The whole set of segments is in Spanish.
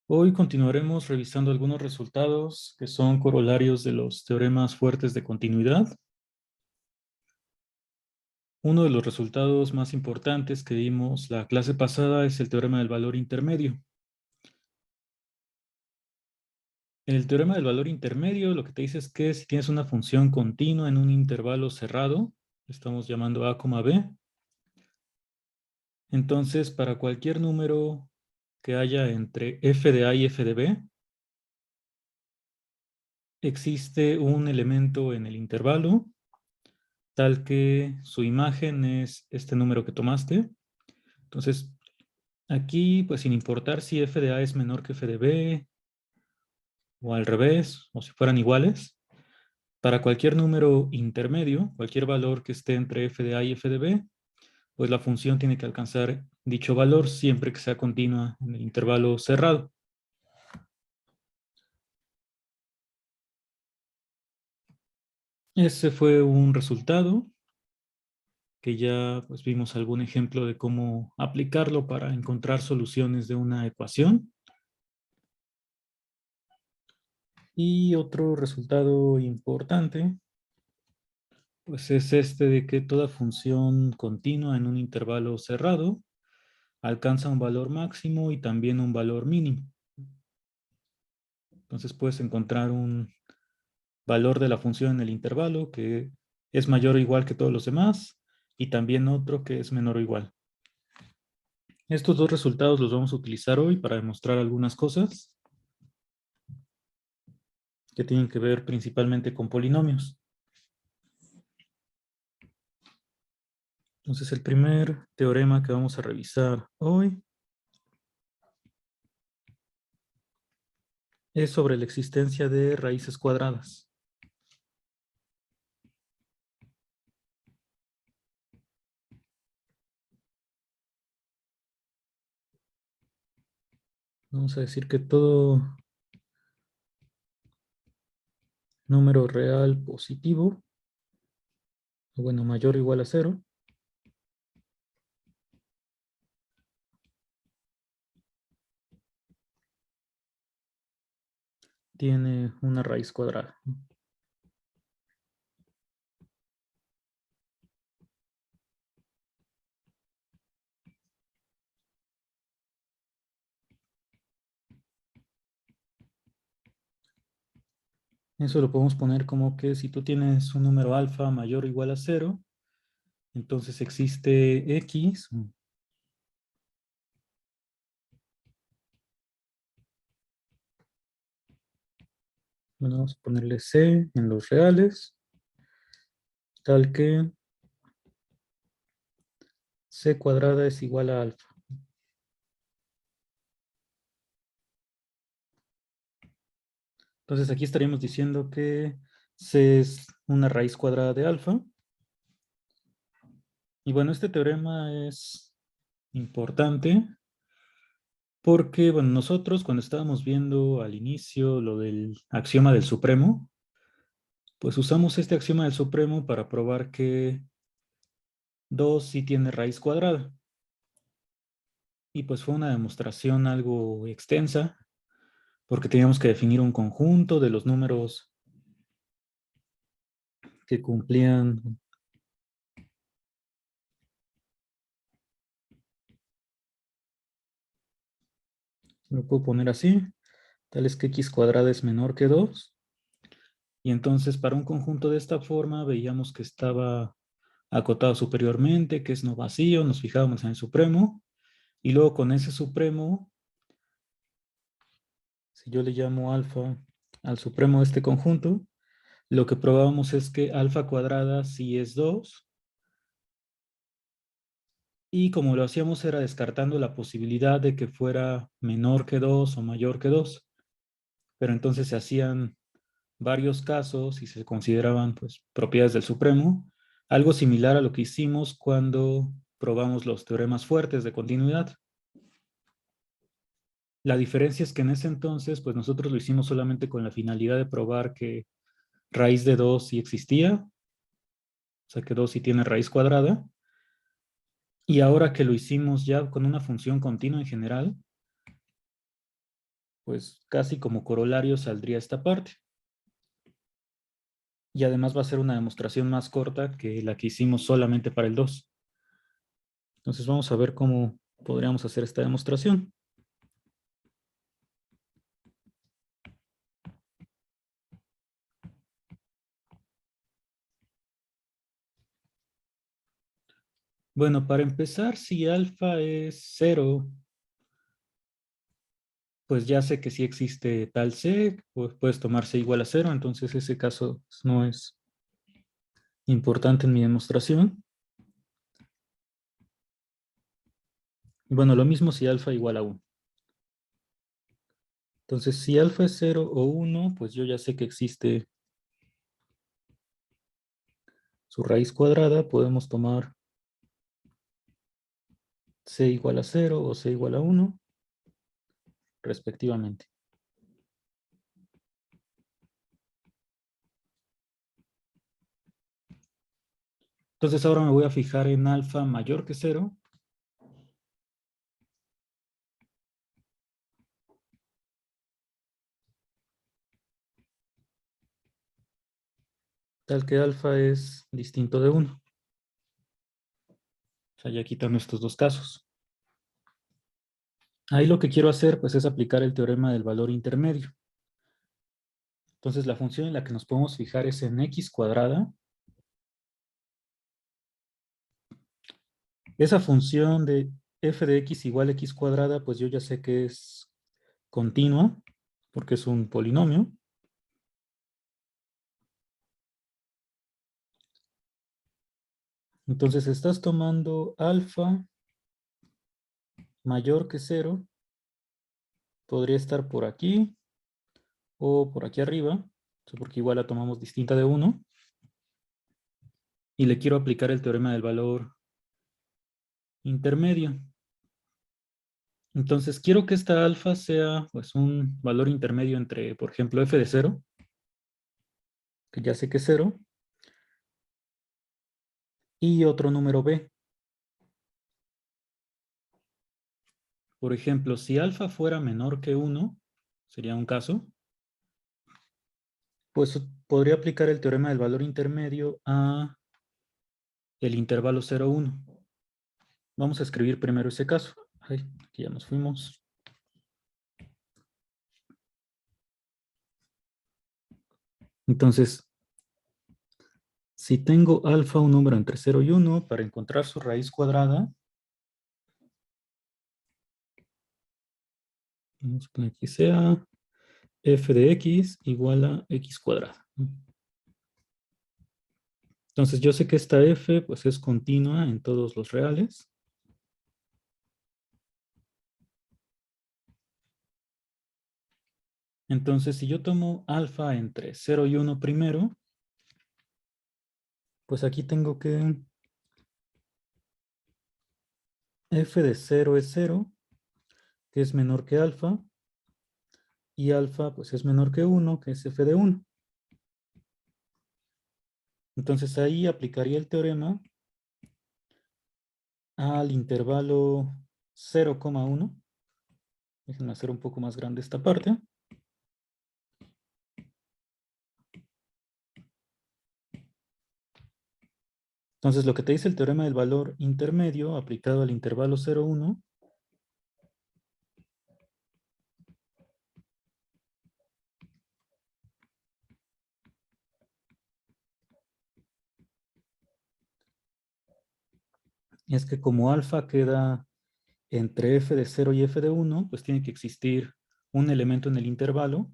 Hoy continuaremos revisando algunos resultados que son corolarios de los teoremas fuertes de continuidad. Uno de los resultados más importantes que vimos la clase pasada es el teorema del valor intermedio. El teorema del valor intermedio lo que te dice es que si tienes una función continua en un intervalo cerrado, estamos llamando a, b, entonces para cualquier número que haya entre f de a y f de b, existe un elemento en el intervalo tal que su imagen es este número que tomaste. Entonces, aquí, pues sin importar si f de a es menor que f de b, o al revés, o si fueran iguales, para cualquier número intermedio, cualquier valor que esté entre f de a y f de b, pues la función tiene que alcanzar dicho valor siempre que sea continua en el intervalo cerrado. Ese fue un resultado que ya pues vimos algún ejemplo de cómo aplicarlo para encontrar soluciones de una ecuación. Y otro resultado importante, pues es este de que toda función continua en un intervalo cerrado alcanza un valor máximo y también un valor mínimo. Entonces puedes encontrar un valor de la función en el intervalo que es mayor o igual que todos los demás y también otro que es menor o igual. Estos dos resultados los vamos a utilizar hoy para demostrar algunas cosas que tienen que ver principalmente con polinomios. Entonces el primer teorema que vamos a revisar hoy es sobre la existencia de raíces cuadradas. Vamos a decir que todo número real positivo, o bueno, mayor o igual a 0, tiene una raíz cuadrada. Eso lo podemos poner como que si tú tienes un número alfa mayor o igual a 0, entonces existe x. Bueno, vamos a ponerle c en los reales, tal que c cuadrada es igual a alfa. Entonces aquí estaríamos diciendo que c es una raíz cuadrada de alfa. Y bueno, este teorema es importante porque, bueno, nosotros cuando estábamos viendo al inicio lo del axioma del supremo, pues usamos este axioma del supremo para probar que 2 sí tiene raíz cuadrada. Y pues fue una demostración algo extensa, porque teníamos que definir un conjunto de los números que cumplían. Lo puedo poner así, tal es que x cuadrada es menor que 2. Y entonces para un conjunto de esta forma veíamos que estaba acotado superiormente, que es no vacío, nos fijábamos en el supremo. Y luego con ese supremo, si yo le llamo alfa al supremo de este conjunto, lo que probábamos es que alfa cuadrada sí es 2. Y como lo hacíamos era descartando la posibilidad de que fuera menor que 2 o mayor que 2. Pero entonces se hacían varios casos y se consideraban pues propiedades del supremo, algo similar a lo que hicimos cuando probamos los teoremas fuertes de continuidad. La diferencia es que en ese entonces pues nosotros lo hicimos solamente con la finalidad de probar que raíz de 2 sí existía, o sea que 2 sí tiene raíz cuadrada. Y ahora que lo hicimos ya con una función continua en general, pues casi como corolario saldría esta parte. Y además va a ser una demostración más corta que la que hicimos solamente para el 2. Entonces vamos a ver cómo podríamos hacer esta demostración. Bueno, para empezar, si alfa es 0, pues ya sé que si existe tal C, pues puedes tomar C igual a 0, entonces ese caso pues, no es importante en mi demostración. Y bueno, lo mismo si alfa igual a 1. Entonces, si alfa es 0 o 1, pues yo ya sé que existe su raíz cuadrada. Podemos tomar C igual a 0 o C igual a 1, respectivamente. Entonces ahora me voy a fijar en alfa mayor que 0, tal que alfa es distinto de 1. O sea, ya quitando estos dos casos. Ahí lo que quiero hacer pues es aplicar el teorema del valor intermedio. Entonces la función en la que nos podemos fijar es en x cuadrada. Esa función de f de x igual a x cuadrada, pues yo ya sé que es continua, porque es un polinomio. Entonces estás tomando alfa mayor que 0, podría estar por aquí o por aquí arriba, porque igual la tomamos distinta de 1, y le quiero aplicar el teorema del valor intermedio. Entonces quiero que esta alfa sea pues un valor intermedio entre, por ejemplo, f de 0, que ya sé que es 0, y otro número b. Por ejemplo, si alfa fuera menor que 1, sería un caso, pues podría aplicar el teorema del valor intermedio a el intervalo 0, 1. Vamos a escribir primero ese caso. Ay, aquí ya nos fuimos. Entonces, si tengo alfa un número entre 0 y 1, para encontrar su raíz cuadrada, vamos a poner que sea f de x igual a x cuadrada. Entonces yo sé que esta f pues es continua en todos los reales. Entonces si yo tomo alfa entre 0 y 1 primero, pues aquí tengo que f de 0 es 0, que es menor que alfa, y alfa pues es menor que 1, que es f de 1. Entonces ahí aplicaría el teorema al intervalo 0,1. Déjenme hacer un poco más grande esta parte. Entonces lo que te dice el teorema del valor intermedio aplicado al intervalo 0,1 es que como alfa queda entre f de 0 y f de 1, pues tiene que existir un elemento en el intervalo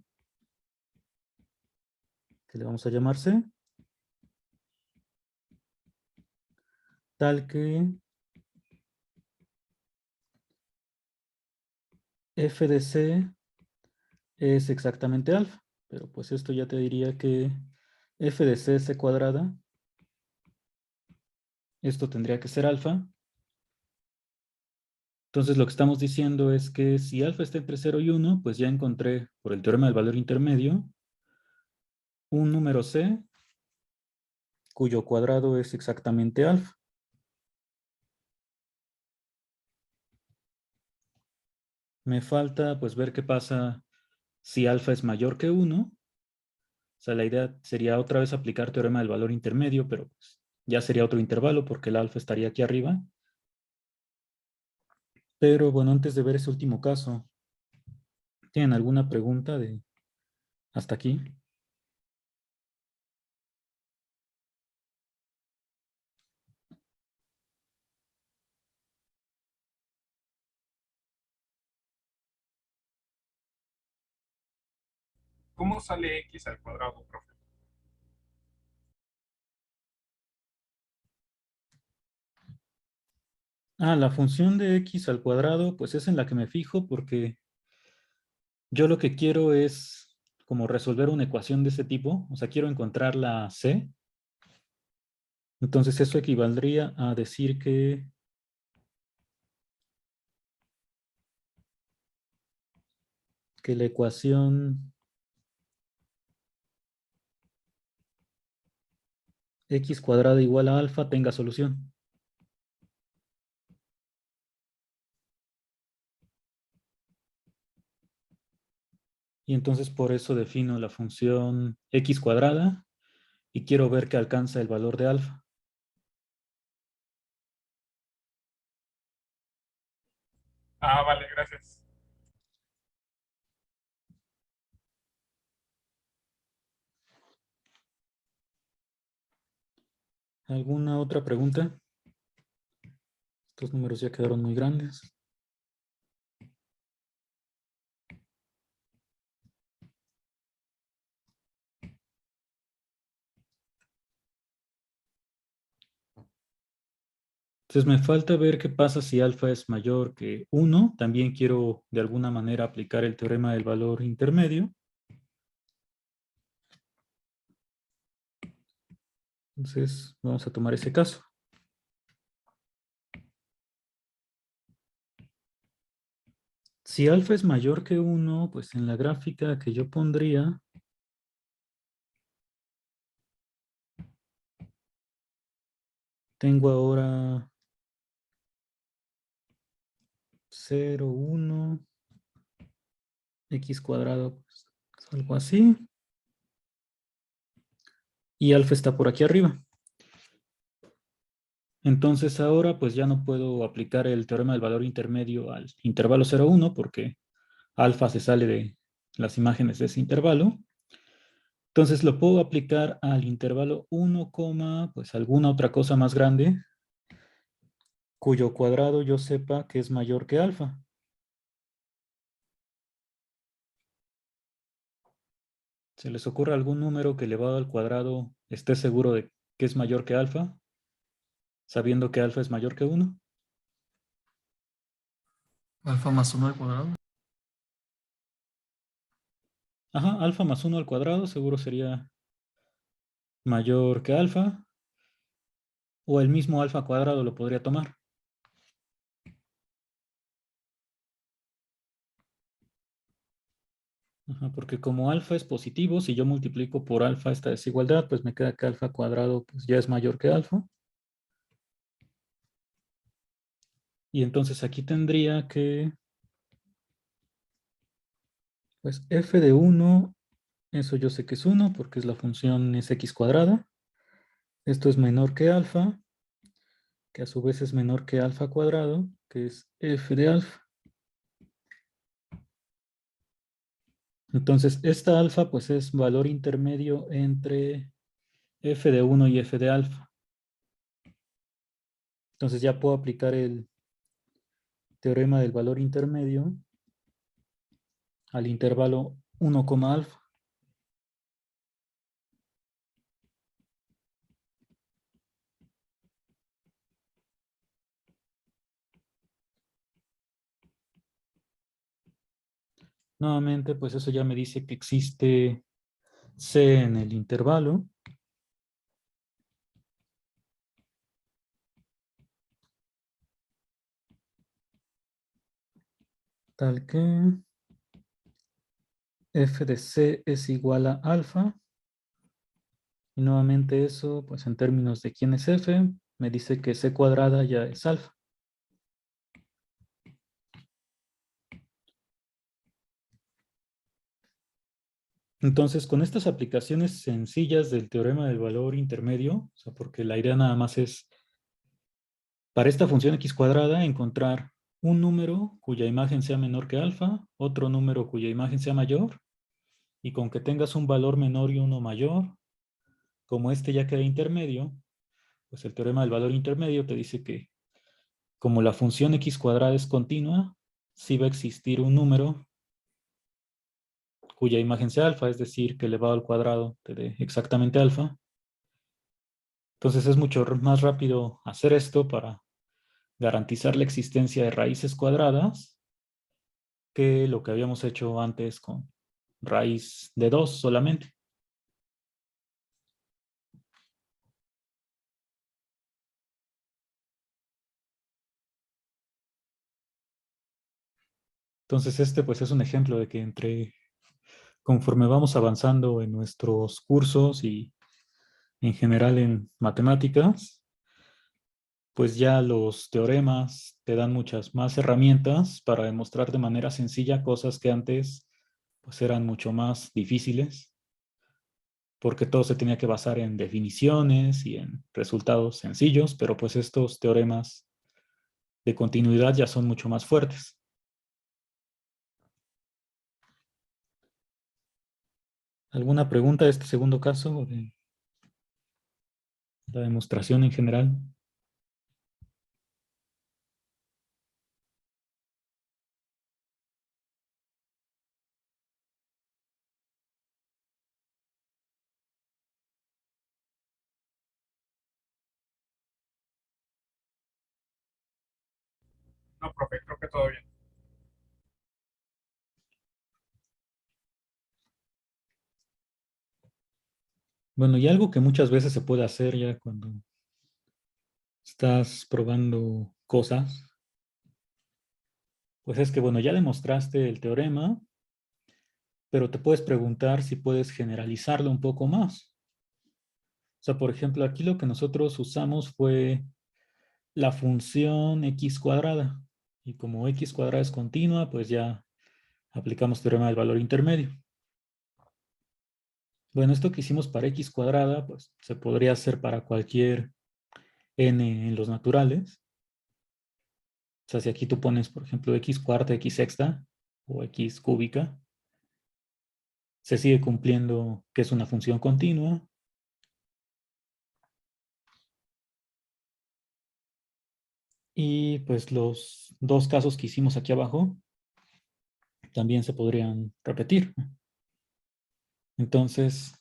que le vamos a llamar c, tal que f de c es exactamente alfa. Pero pues esto ya te diría que f de c es c cuadrada. Esto tendría que ser alfa. Entonces lo que estamos diciendo es que si alfa está entre 0 y 1, pues ya encontré por el teorema del valor intermedio un número c cuyo cuadrado es exactamente alfa. Me falta pues ver qué pasa si alfa es mayor que 1, o sea, la idea sería otra vez aplicar teorema del valor intermedio, pero pues, ya sería otro intervalo porque el alfa estaría aquí arriba. Pero bueno, antes de ver ese último caso, ¿tienen alguna pregunta de hasta aquí? ¿Cómo sale x al cuadrado, profe? Ah, la función de x al cuadrado, pues es en la que me fijo porque yo lo que quiero es como resolver una ecuación de este tipo. O sea, quiero encontrar la c. Entonces eso equivaldría a decir que la ecuación x cuadrada igual a alfa tenga solución. Y entonces por eso defino la función x cuadrada y quiero ver que alcanza el valor de alfa. Ah, vale, gracias. ¿Alguna otra pregunta? Estos números ya quedaron muy grandes. Entonces me falta ver qué pasa si alfa es mayor que 1. También quiero de alguna manera aplicar el teorema del valor intermedio. Entonces vamos a tomar ese caso. Si alfa es mayor que 1, pues en la gráfica que yo pondría, tengo ahora 0, 1, x cuadrado, pues, algo así. Y alfa está por aquí arriba. Entonces ahora pues ya no puedo aplicar el teorema del valor intermedio al intervalo 0, 1 porque alfa se sale de las imágenes de ese intervalo. Entonces lo puedo aplicar al intervalo 1, pues alguna otra cosa más grande cuyo cuadrado yo sepa que es mayor que alfa. ¿Se les ocurre algún número que elevado al cuadrado esté seguro de que es mayor que alfa, sabiendo que alfa es mayor que 1? Alfa más 1 al cuadrado. Ajá, alfa más 1 al cuadrado seguro sería mayor que alfa, o el mismo alfa cuadrado lo podría tomar. Ajá, porque como alfa es positivo, si yo multiplico por alfa esta desigualdad, pues me queda que alfa cuadrado pues ya es mayor que alfa. Y entonces aquí tendría que, pues f de 1, eso yo sé que es 1 porque es la función es x cuadrada. Esto es menor que alfa, que a su vez es menor que alfa cuadrado, que es f de alfa. Entonces, esta alfa pues es valor intermedio entre f de 1 y f de alfa. Entonces ya puedo aplicar el teorema del valor intermedio al intervalo 1, alfa. Nuevamente, pues eso ya me dice que existe C en el intervalo. Tal que f de C es igual a alfa. Y nuevamente eso, pues en términos de quién es f, me dice que C cuadrada ya es alfa. Entonces, con estas aplicaciones sencillas del teorema del valor intermedio, o sea, porque la idea nada más es, para esta función x cuadrada, encontrar un número cuya imagen sea menor que alfa, otro número cuya imagen sea mayor, y con que tengas un valor menor y uno mayor, como este ya queda intermedio, pues el teorema del valor intermedio te dice que como la función x cuadrada es continua, sí va a existir un número cuya imagen sea alfa, es decir, que elevado al cuadrado te dé exactamente alfa. Entonces es mucho más rápido hacer esto para garantizar la existencia de raíces cuadradas que lo que habíamos hecho antes con raíz de 2 solamente. Entonces este pues es un ejemplo de que conforme vamos avanzando en nuestros cursos y en general en matemáticas, pues ya los teoremas te dan muchas más herramientas para demostrar de manera sencilla cosas que antes pues eran mucho más difíciles, porque todo se tenía que basar en definiciones y en resultados sencillos, pero pues estos teoremas de continuidad ya son mucho más fuertes. ¿Alguna pregunta de este segundo caso o de la demostración en general? No, profe, creo que todo bien. Bueno, y algo que muchas veces se puede hacer ya cuando estás probando cosas, pues es que, bueno, ya demostraste el teorema, pero te puedes preguntar si puedes generalizarlo un poco más. O sea, por ejemplo, aquí lo que nosotros usamos fue la función x cuadrada. Y como x cuadrada es continua, pues ya aplicamos teorema del valor intermedio. Bueno, esto que hicimos para x cuadrada, pues se podría hacer para cualquier n en los naturales. O sea, si aquí tú pones, por ejemplo, x cuarta, x sexta o x cúbica, se sigue cumpliendo que es una función continua. Y pues los dos casos que hicimos aquí abajo también se podrían repetir. Entonces,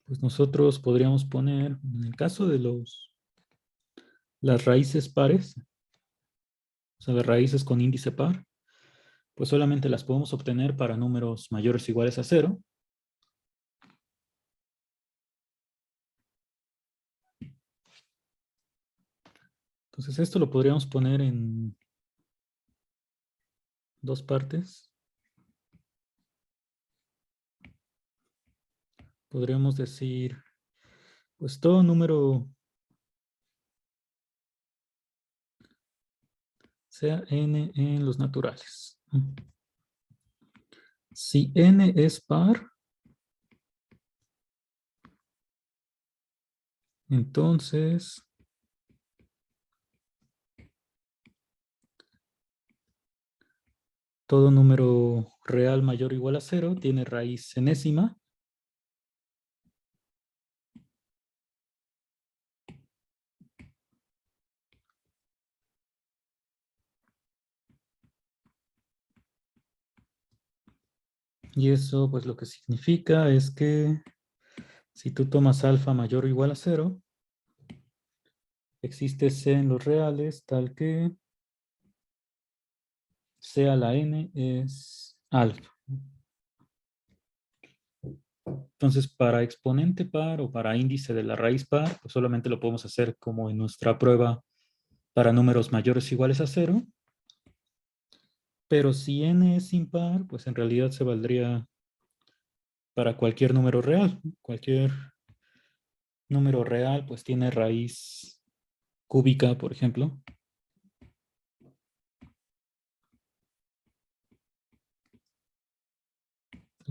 pues nosotros podríamos poner, en el caso de las raíces pares, o sea, de raíces con índice par, pues solamente las podemos obtener para números mayores o iguales a 0. Entonces esto lo podríamos poner en dos partes. Podríamos decir, pues todo número sea n en los naturales. Si n es par, entonces todo número real mayor o igual a 0 tiene raíz enésima. Y eso pues lo que significa es que si tú tomas alfa mayor o igual a 0, existe C en los reales tal que C a la n es alfa. Entonces, para exponente par o para índice de la raíz par, pues solamente lo podemos hacer como en nuestra prueba para números mayores o iguales a 0. Pero si n es impar, pues en realidad se valdría para cualquier número real. Cualquier número real pues tiene raíz cúbica, por ejemplo.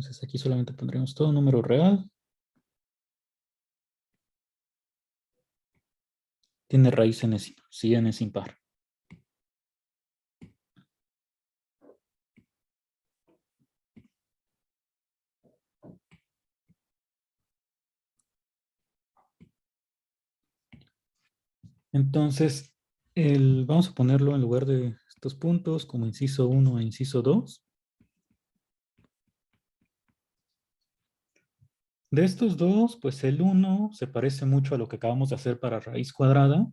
Entonces aquí solamente pondremos todo número real. Tiene raíz n, si n es impar. Entonces, vamos a ponerlo en lugar de estos puntos como inciso 1 e inciso 2. De estos dos, pues el 1 se parece mucho a lo que acabamos de hacer para raíz cuadrada.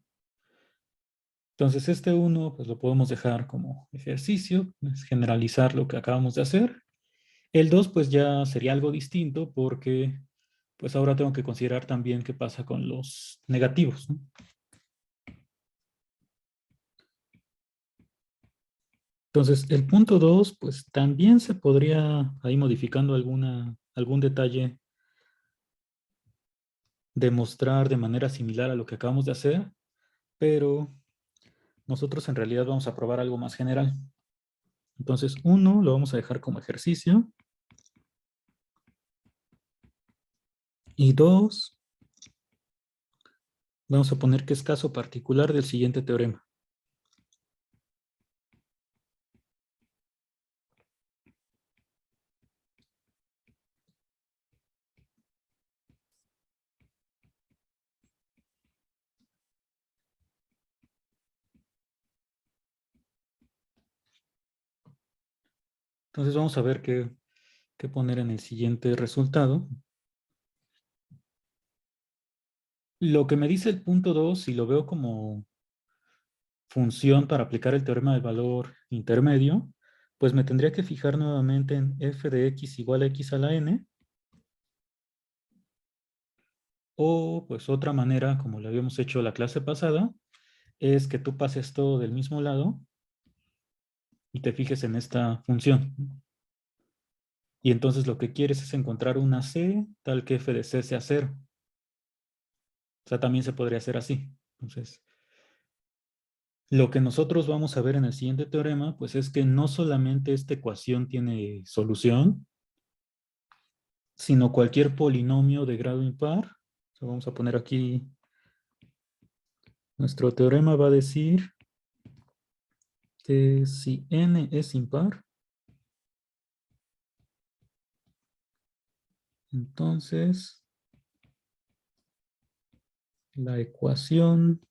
Entonces este 1 pues lo podemos dejar como ejercicio, es generalizar lo que acabamos de hacer. El 2 pues ya sería algo distinto porque pues ahora tengo que considerar también qué pasa con los negativos, ¿no? Entonces el punto 2 pues también se podría ahí modificando algún detalle demostrar de manera similar a lo que acabamos de hacer, pero nosotros en realidad vamos a probar algo más general. Entonces, 1 lo vamos a dejar como ejercicio. Y 2, vamos a poner que es caso particular del siguiente teorema. Entonces vamos a ver qué poner en el siguiente resultado. Lo que me dice el punto 2, si lo veo como función para aplicar el teorema del valor intermedio, pues me tendría que fijar nuevamente en f de x igual a x a la n. O pues otra manera, como lo habíamos hecho la clase pasada, es que tú pases todo del mismo lado y te fijes en esta función. Y entonces lo que quieres es encontrar una c tal que f de c sea 0. O sea, también se podría hacer así. Entonces, lo que nosotros vamos a ver en el siguiente teorema, pues es que no solamente esta ecuación tiene solución, sino cualquier polinomio de grado impar. O sea, vamos a poner aquí, nuestro teorema va a decir que si n es impar, entonces la ecuación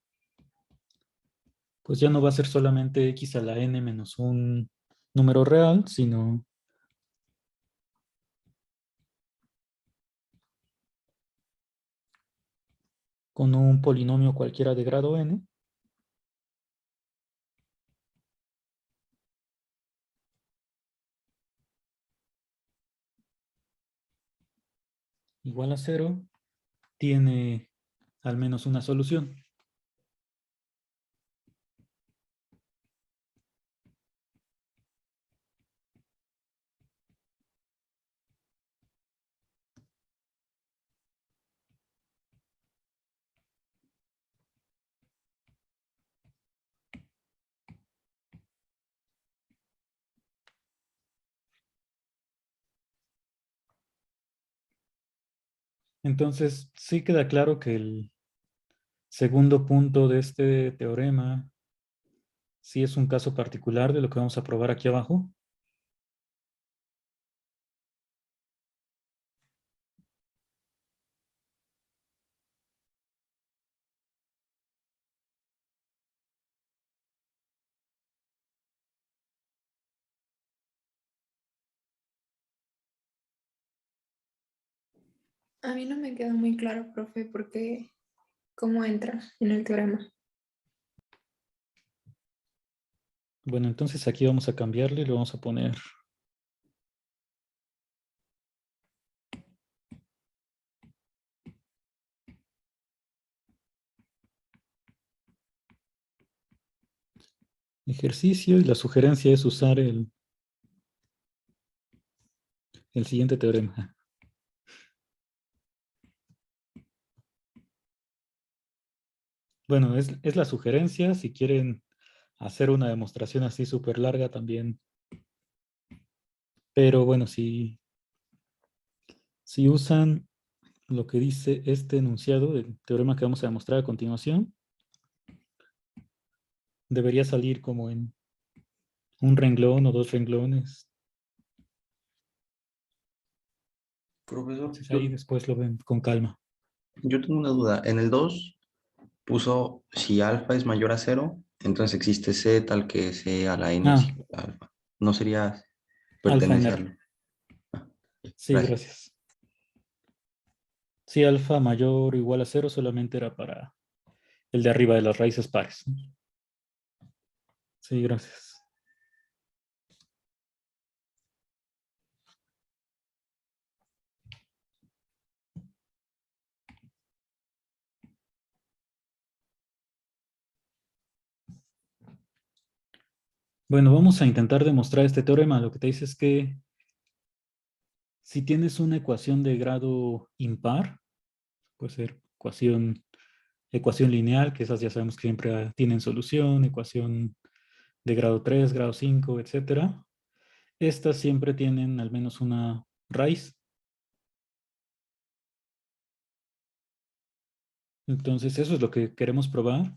pues ya no va a ser solamente x a la n menos un número real, sino con un polinomio cualquiera de grado n. Igual a 0, tiene al menos una solución. Entonces, sí queda claro que el segundo punto de este teorema sí es un caso particular de lo que vamos a probar aquí abajo. A mí no me queda muy claro, profe, porque cómo entra en el teorema. Bueno, entonces aquí vamos a cambiarle y le vamos a poner ejercicio y la sugerencia es usar el siguiente teorema. Bueno, es la sugerencia. Si quieren hacer una demostración así súper larga también. Pero bueno, si Si usan lo que dice este enunciado del teorema que vamos a demostrar a continuación, debería salir como en un renglón o dos renglones. Profesor, Entonces ahí después lo ven con calma. yo tengo una duda. En el 2 puso si alfa es mayor a cero, entonces existe C tal que C a la n es Ah, igual a alfa. No sería alfa en pertenece R. al... Ah, Sí, gracias. gracias. Si alfa mayor o igual a cero solamente era para el de arriba de las raíces pares. Sí, gracias. Bueno, vamos a intentar demostrar este teorema. Lo que te dice es que si tienes una ecuación de grado impar, puede ser ecuación lineal, que esas ya sabemos que siempre tienen solución, ecuación de grado 3, grado 5, etcétera. Estas siempre tienen al menos una raíz. Entonces, eso es lo que queremos probar.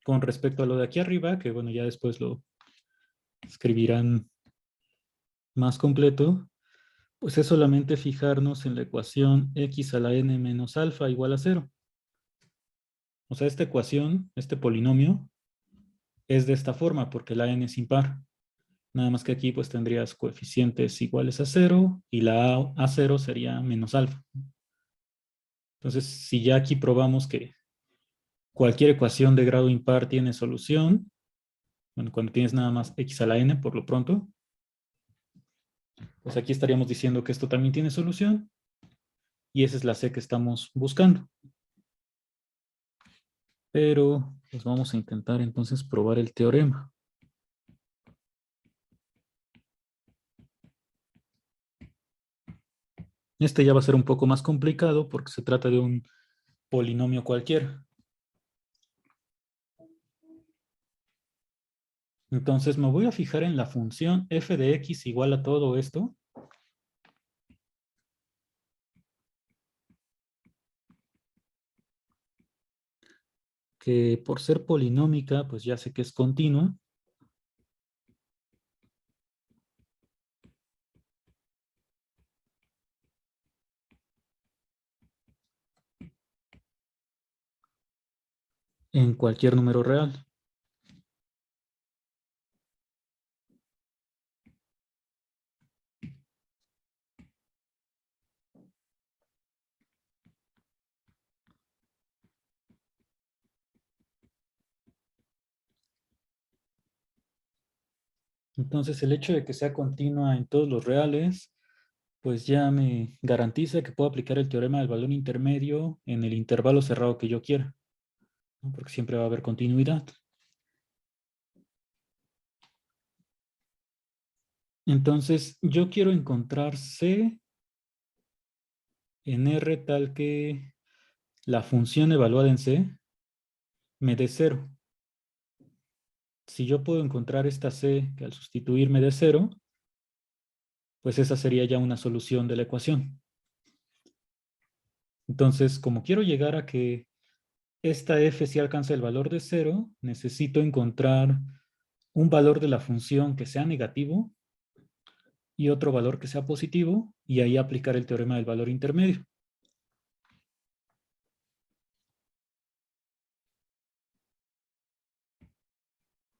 Con respecto a lo de aquí arriba, que bueno, ya después lo escribirán más completo, pues es solamente fijarnos en la ecuación x a la n menos alfa igual a 0. O sea, esta ecuación, este polinomio, es de esta forma porque la n es impar. Nada más que aquí pues tendrías coeficientes iguales a 0 y la a 0 sería menos alfa. Entonces, si ya aquí probamos que cualquier ecuación de grado impar tiene solución, bueno, cuando tienes nada más x a la n por lo pronto, pues aquí estaríamos diciendo que esto también tiene solución y esa es la c que estamos buscando. Pero pues vamos a intentar entonces probar el teorema. Este ya va a ser un poco más complicado porque se trata de un polinomio cualquiera. Entonces me voy a fijar en la función f de x igual a todo esto. Que por ser polinómica, pues ya sé que es continua. En cualquier número real. Entonces el hecho de que sea continua en todos los reales, pues ya me garantiza que puedo aplicar el teorema del valor intermedio en el intervalo cerrado que yo quiera, ¿no? Porque siempre va a haber continuidad. Entonces yo quiero encontrar C en R tal que la función evaluada en C me dé 0. Si yo puedo encontrar esta C que al sustituirme de 0, pues esa sería ya una solución de la ecuación. Entonces, como quiero llegar a que esta f si alcanza el valor de 0, necesito encontrar un valor de la función que sea negativo y otro valor que sea positivo y ahí aplicar el teorema del valor intermedio.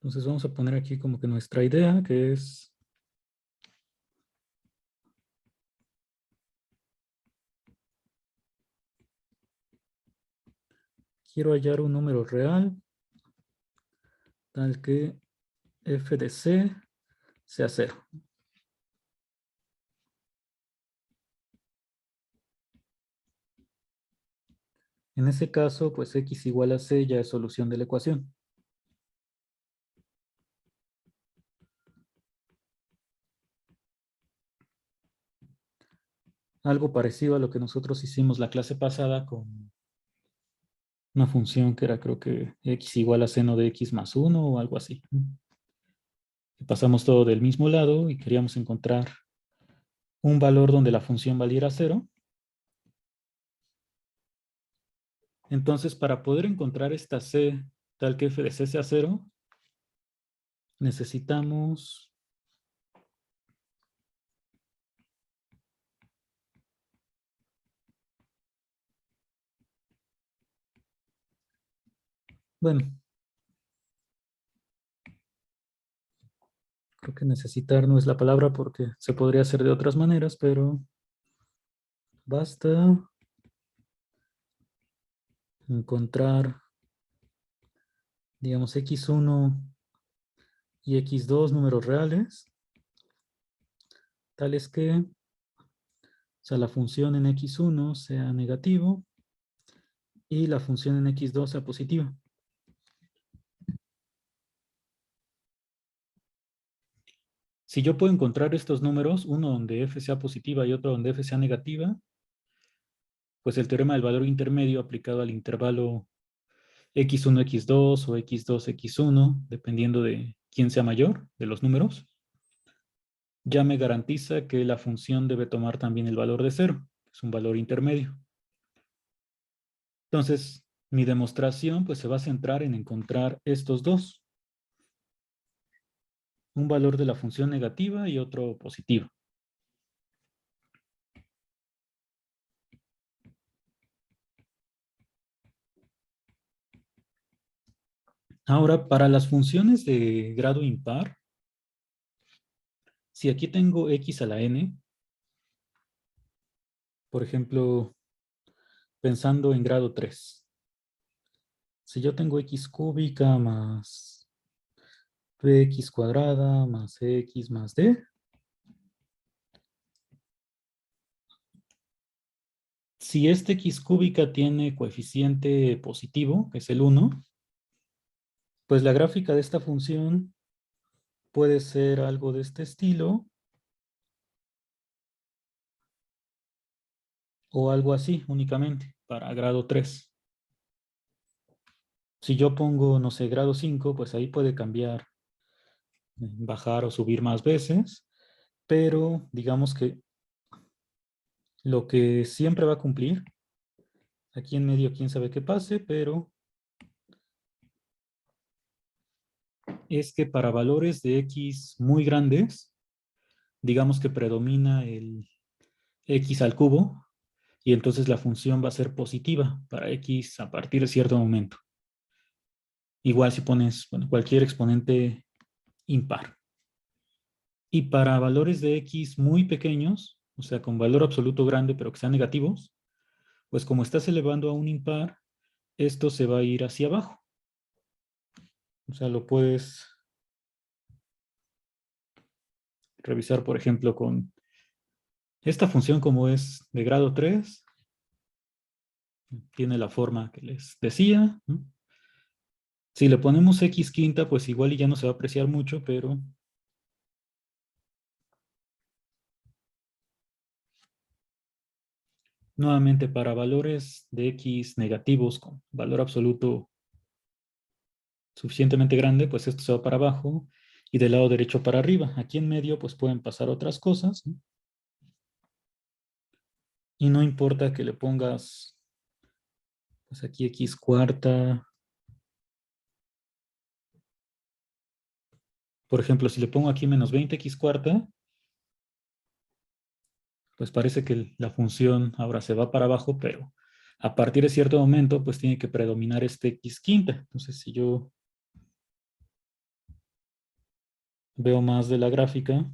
Entonces vamos a poner aquí como que nuestra idea, que es quiero hallar un número real tal que f de c sea 0. En ese caso, pues x igual a c ya es solución de la ecuación. Algo parecido a lo que nosotros hicimos la clase pasada con una función que era creo que x igual a seno de x más 1 o algo así. Pasamos todo del mismo lado y queríamos encontrar un valor donde la función valiera 0. Entonces, para poder encontrar esta c tal que f de c sea 0, necesitamos bueno, creo que necesitar no es la palabra porque se podría hacer de otras maneras, pero basta encontrar, digamos, x1 y x2 números reales, tales que, o sea, la función en x1 sea negativo y la función en x2 sea positiva. Si yo puedo encontrar estos números, uno donde f sea positiva y otro donde f sea negativa, pues el teorema del valor intermedio aplicado al intervalo x1, x2 o x2, x1, dependiendo de quién sea mayor de los números, ya me garantiza que la función debe tomar también el valor de 0, que es un valor intermedio. Entonces, mi demostración pues se va a centrar en encontrar estos dos. Un valor de la función negativa y otro positivo. Ahora, para las funciones de grado impar, si aquí tengo x a la n, por ejemplo, pensando en grado 3, si yo tengo x cúbica más bx cuadrada más x más d, si este x cúbica tiene coeficiente positivo, que es el 1, pues la gráfica de esta función puede ser algo de este estilo o algo así únicamente para grado 3. Si yo pongo, no sé, grado 5, pues ahí puede cambiar, bajar o subir más veces, pero digamos que lo que siempre va a cumplir, aquí en medio quién sabe qué pase, pero es que para valores de x muy grandes, digamos que predomina el x al cubo, y entonces la función va a ser positiva para x a partir de cierto momento. Igual si pones, bueno, cualquier exponente impar. Y para valores de x muy pequeños, o sea, con valor absoluto grande, pero que sean negativos, pues como estás elevando a un impar, esto se va a ir hacia abajo. O sea, lo puedes revisar, por ejemplo, con esta función como es de grado 3, tiene la forma que les decía, ¿no? Si le ponemos x quinta, pues igual y ya no se va a apreciar mucho, pero nuevamente para valores de x negativos con valor absoluto suficientemente grande, pues esto se va para abajo y del lado derecho para arriba. Aquí en medio pues pueden pasar otras cosas, ¿no? Y no importa que le pongas pues aquí x cuarta. Por ejemplo, si le pongo aquí menos 20x cuarta, pues parece que la función ahora se va para abajo, pero a partir de cierto momento pues tiene que predominar este x quinta. Entonces si yo veo más de la gráfica,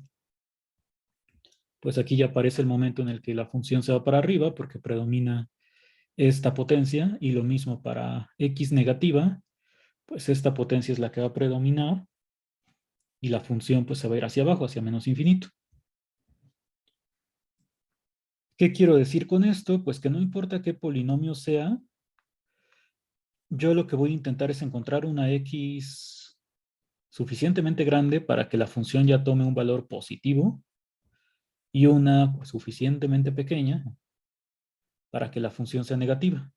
pues aquí ya aparece el momento en el que la función se va para arriba porque predomina esta potencia, y lo mismo para x negativa, pues esta potencia es la que va a predominar y la función pues se va a ir hacia abajo, hacia menos infinito. ¿Qué quiero decir con esto? Pues que no importa qué polinomio sea, yo lo que voy a intentar es encontrar una x suficientemente grande para que la función ya tome un valor positivo y una pues, suficientemente pequeña para que la función sea negativa.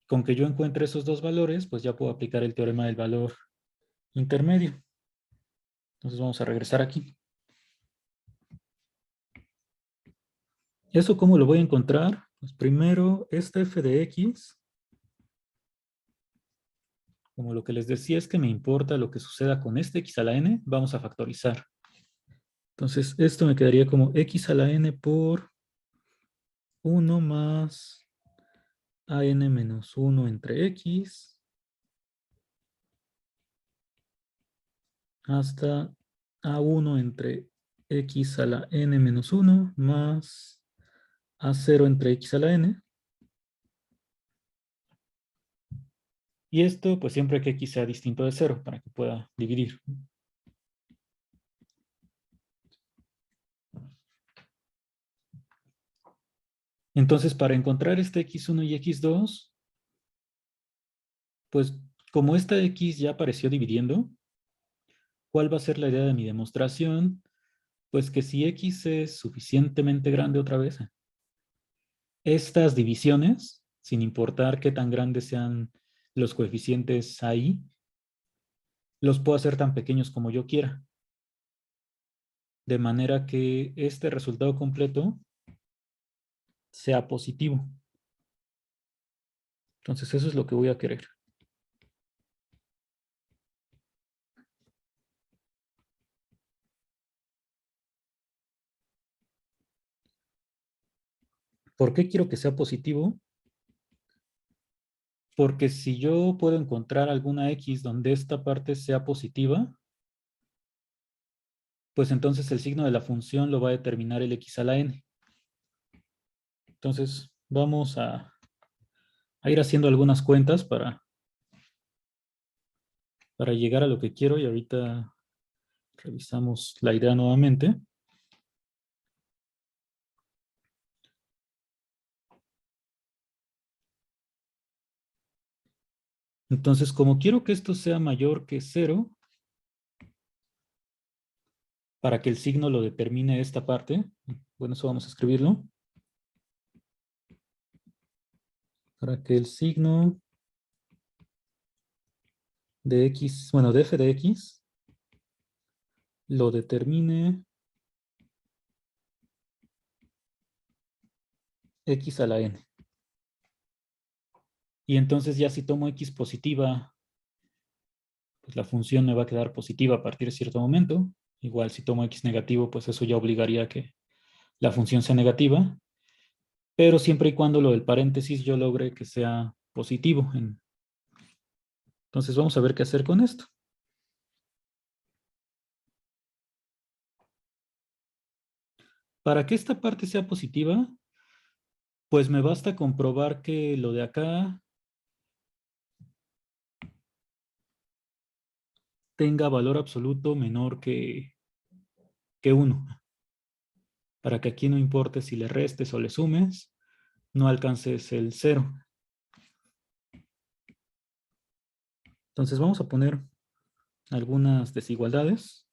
Con que yo encuentre esos dos valores, pues ya puedo aplicar el teorema del valor intermedio. Entonces vamos a regresar aquí. ¿Eso cómo lo voy a encontrar? Pues primero, esta f de x, como lo que les decía es que me importa lo que suceda con este x a la n, vamos a factorizar. Entonces, esto me quedaría como x a la n por 1 más an menos 1 entre x hasta a1 entre x a la n menos 1 más a0 entre x a la n. Y esto, pues siempre que x sea distinto de 0 para que pueda dividir. Entonces, para encontrar este x1 y x2, pues como esta x ya apareció dividiendo, ¿cuál va a ser la idea de mi demostración? Pues que si x es suficientemente grande otra vez, estas divisiones, sin importar qué tan grandes sean los coeficientes ahí, los puedo hacer tan pequeños como yo quiera. De manera que este resultado completo sea positivo. Entonces eso es lo que voy a querer. ¿Por qué quiero que sea positivo? Porque si yo puedo encontrar alguna x donde esta parte sea positiva, pues entonces el signo de la función lo va a determinar el x a la n. Entonces vamos a ir haciendo algunas cuentas para llegar a lo que quiero y ahorita revisamos la idea nuevamente. Entonces, como quiero que esto sea mayor que 0, para que el signo lo determine esta parte, bueno, eso vamos a escribirlo. Para que el signo de x, bueno, de f de x, lo determine x a la n. Y entonces ya si tomo x positiva, pues la función me va a quedar positiva a partir de cierto momento. Igual si tomo x negativo, pues eso ya obligaría a que la función sea negativa. Pero siempre y cuando lo del paréntesis yo logre que sea positivo. Entonces vamos a ver qué hacer con esto. Para que esta parte sea positiva, pues me basta comprobar que lo de acá tenga valor absoluto menor que 1. Para que aquí no importe si le restes o le sumes, no alcances el 0. Entonces vamos a poner algunas desigualdades.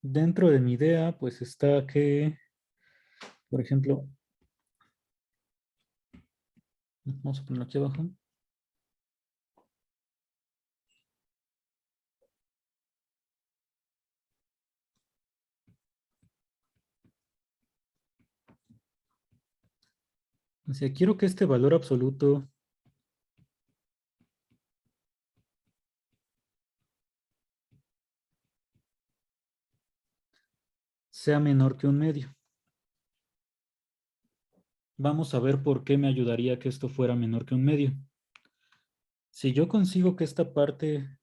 Dentro de mi idea, pues está que, por ejemplo, vamos a ponerlo aquí abajo. O sea, quiero que este valor absoluto sea menor que 1/2. Vamos a ver por qué me ayudaría que esto fuera menor que 1/2. Si yo consigo que esta parte,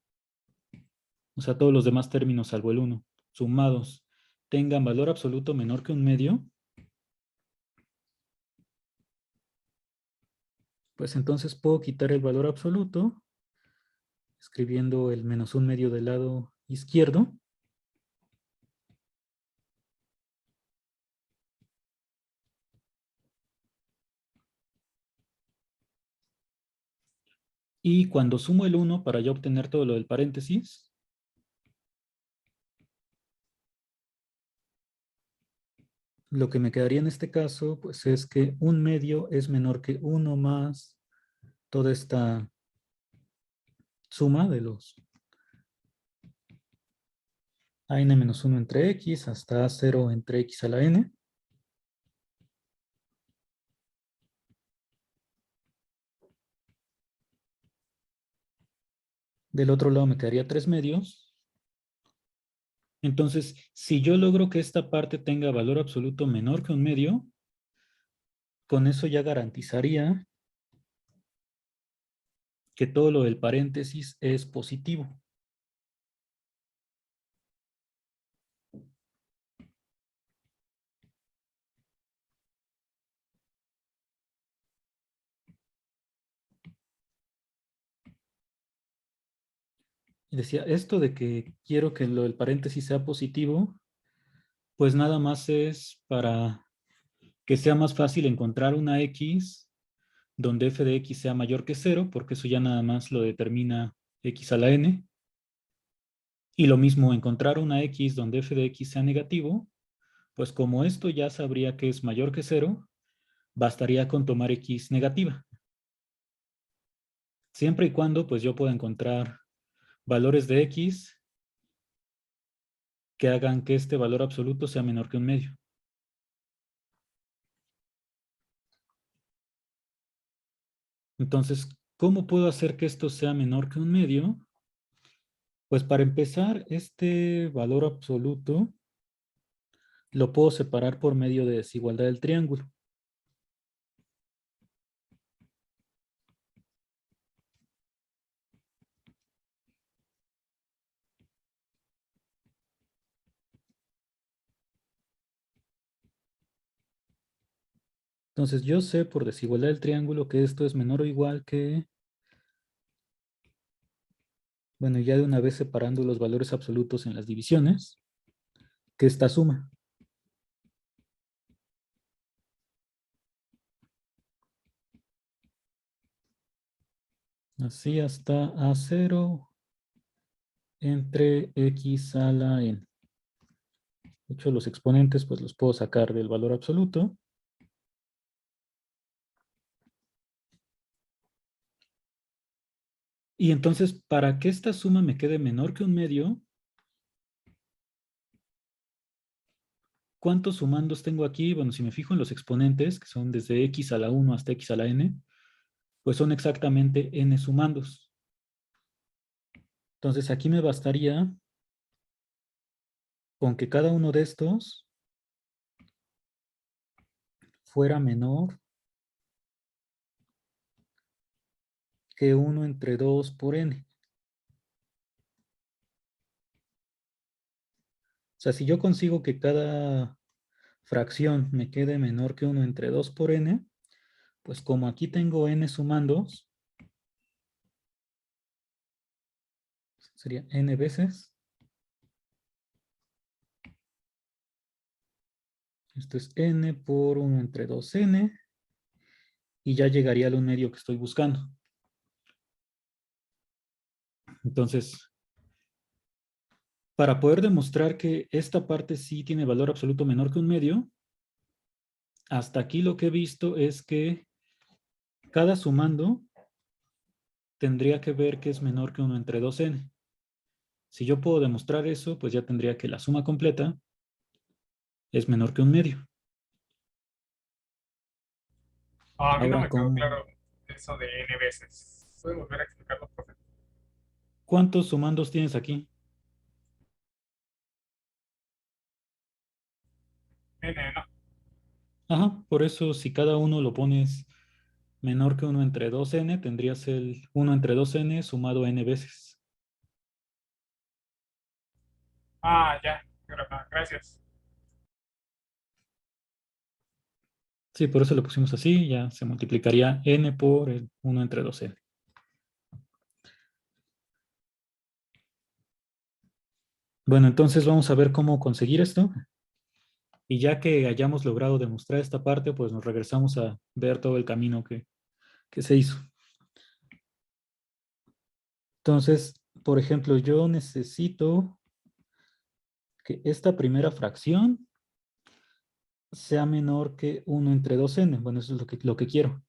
o sea, todos los demás términos salvo el 1, sumados, tengan valor absoluto menor que 1/2, pues entonces puedo quitar el valor absoluto, escribiendo el menos 1/2 del lado izquierdo. Y cuando sumo el 1 para ya obtener todo lo del paréntesis, lo que me quedaría en este caso, pues es que 1/2 es menor que 1 más toda esta suma de los a n-1 entre x hasta a0 entre x a la n. Del otro lado me quedaría 3 medios. Entonces, si yo logro que esta parte tenga valor absoluto menor que 1 medio, con eso ya garantizaría que todo lo del paréntesis es positivo. Y decía, esto de que quiero que lo del paréntesis sea positivo, pues nada más es para que sea más fácil encontrar una x donde f de x sea mayor que 0, porque eso ya nada más lo determina x a la n. Y lo mismo, encontrar una x donde f de x sea negativo, pues como esto ya sabría que es mayor que 0, bastaría con tomar x negativa. Siempre y cuando pues yo pueda encontrar valores de x que hagan que este valor absoluto sea menor que 1 medio. Entonces, ¿cómo puedo hacer que esto sea menor que 1 medio? Pues para empezar, este valor absoluto lo puedo separar por medio de desigualdad del triángulo. Entonces yo sé por desigualdad del triángulo que esto es menor o igual que, bueno, ya de una vez separando los valores absolutos en las divisiones, que esta suma. Así hasta A0 entre x a la n. De hecho, los exponentes pues los puedo sacar del valor absoluto. Y entonces, para que esta suma me quede menor que 1 medio, ¿cuántos sumandos tengo aquí? Bueno, si me fijo en los exponentes, que son desde x a la 1 hasta x a la n, pues son exactamente n sumandos. Entonces, aquí me bastaría con que cada uno de estos fuera menor que 1 entre 2 por n. O sea, si yo consigo que cada fracción me quede menor que 1 entre 2 por n, pues como aquí tengo n sumandos, sería n veces. Esto es n por 1 entre 2n. Y ya llegaría al 1 medio que estoy buscando. Entonces, para poder demostrar que esta parte sí tiene valor absoluto menor que 1 medio, hasta aquí lo que he visto es que cada sumando tendría que ver que es menor que 1 entre 2n. Si yo puedo demostrar eso, pues ya tendría que la suma completa es menor que 1 medio. A mí no Ahora, me quedó claro eso de n veces. ¿Puede volver a explicarlo, profe? ¿cuántos sumandos tienes aquí? N, no. Ajá, por eso si cada uno lo pones menor que 1 entre 2n, tendrías el 1 entre 2n sumado n veces. Ah, ya. Gracias. Sí, por eso lo pusimos así, ya se multiplicaría n por el 1 entre 2n. Bueno, entonces vamos a ver cómo conseguir esto. Y ya que hayamos logrado demostrar esta parte, pues nos regresamos a ver todo el camino que se hizo. Entonces, por ejemplo, yo necesito que esta primera fracción sea menor que 1 entre 2n. Bueno, eso es lo que quiero.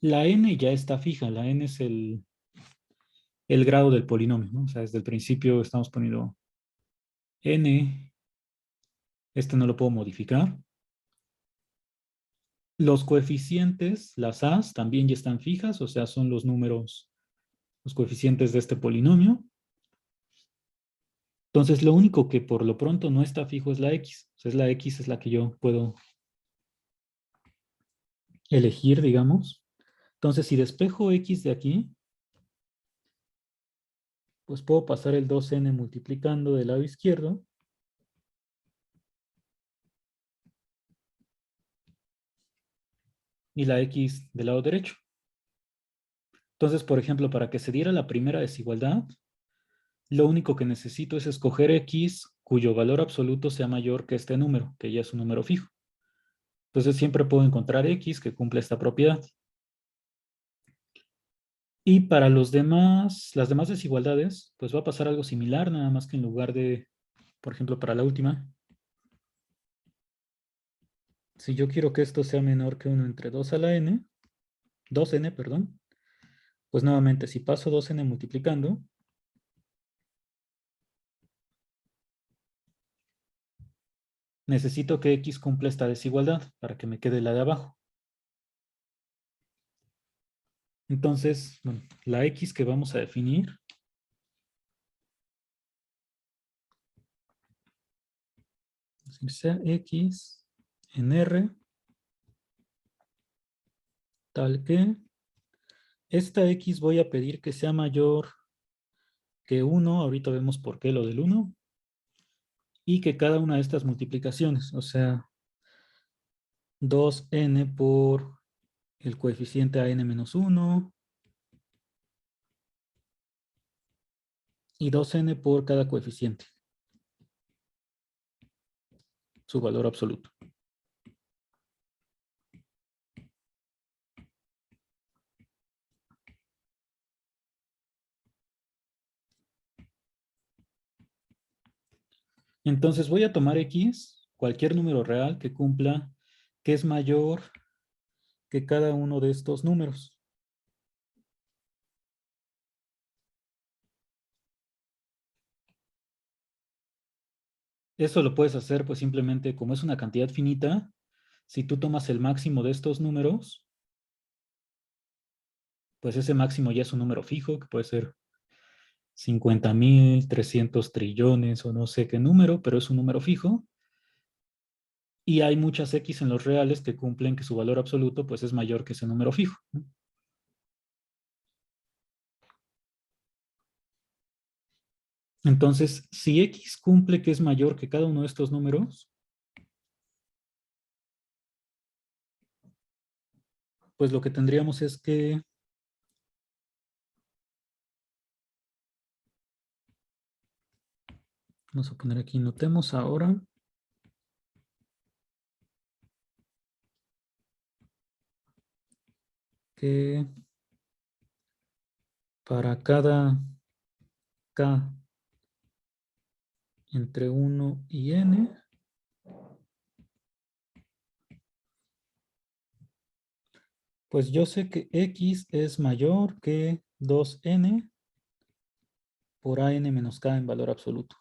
La n ya está fija. La n es el el grado del polinomio, ¿no? O sea, desde el principio estamos poniendo n, este no lo puedo modificar. Los coeficientes, las a's, también ya están fijas, o sea, son los números, los coeficientes de este polinomio. Entonces, lo único que por lo pronto no está fijo es la x. O sea, es la x es la que yo puedo elegir, digamos. Entonces, si despejo x de aquí, pues puedo pasar el 2n multiplicando del lado izquierdo. Y la x del lado derecho. Entonces, por ejemplo, para que se diera la primera desigualdad, lo único que necesito es escoger x cuyo valor absoluto sea mayor que este número, que ya es un número fijo. Entonces siempre puedo encontrar x que cumple esta propiedad. Y para las demás desigualdades, pues va a pasar algo similar, nada más que en lugar de, por ejemplo, para la última, si yo quiero que esto sea menor que 1 entre 2 a la n, 2n, perdón, pues nuevamente, si paso 2n multiplicando, necesito que x cumpla esta desigualdad para que me quede la de abajo. Entonces, bueno, la x que vamos a definir sea x en R, tal que esta x voy a pedir que sea mayor que 1, ahorita vemos por qué lo del 1, y que cada una de estas multiplicaciones, o sea, 2n por el coeficiente a n-1 y 2n por cada coeficiente, su valor absoluto. Entonces voy a tomar x, cualquier número real que cumpla, que es mayor que cada uno de estos números. Eso lo puedes hacer pues simplemente como es una cantidad finita, si tú tomas el máximo de estos números, pues ese máximo ya es un número fijo, que puede ser 50.000, 300 trillones o no sé qué número, pero es un número fijo. Y hay muchas x en los reales que cumplen que su valor absoluto pues es mayor que ese número fijo, ¿no? Entonces, si x cumple que es mayor que cada uno de estos números, pues lo que tendríamos es que vamos a poner aquí, notemos ahora que para cada k entre 1 y n, pues yo sé que x es mayor que 2n por an menos k en valor absoluto.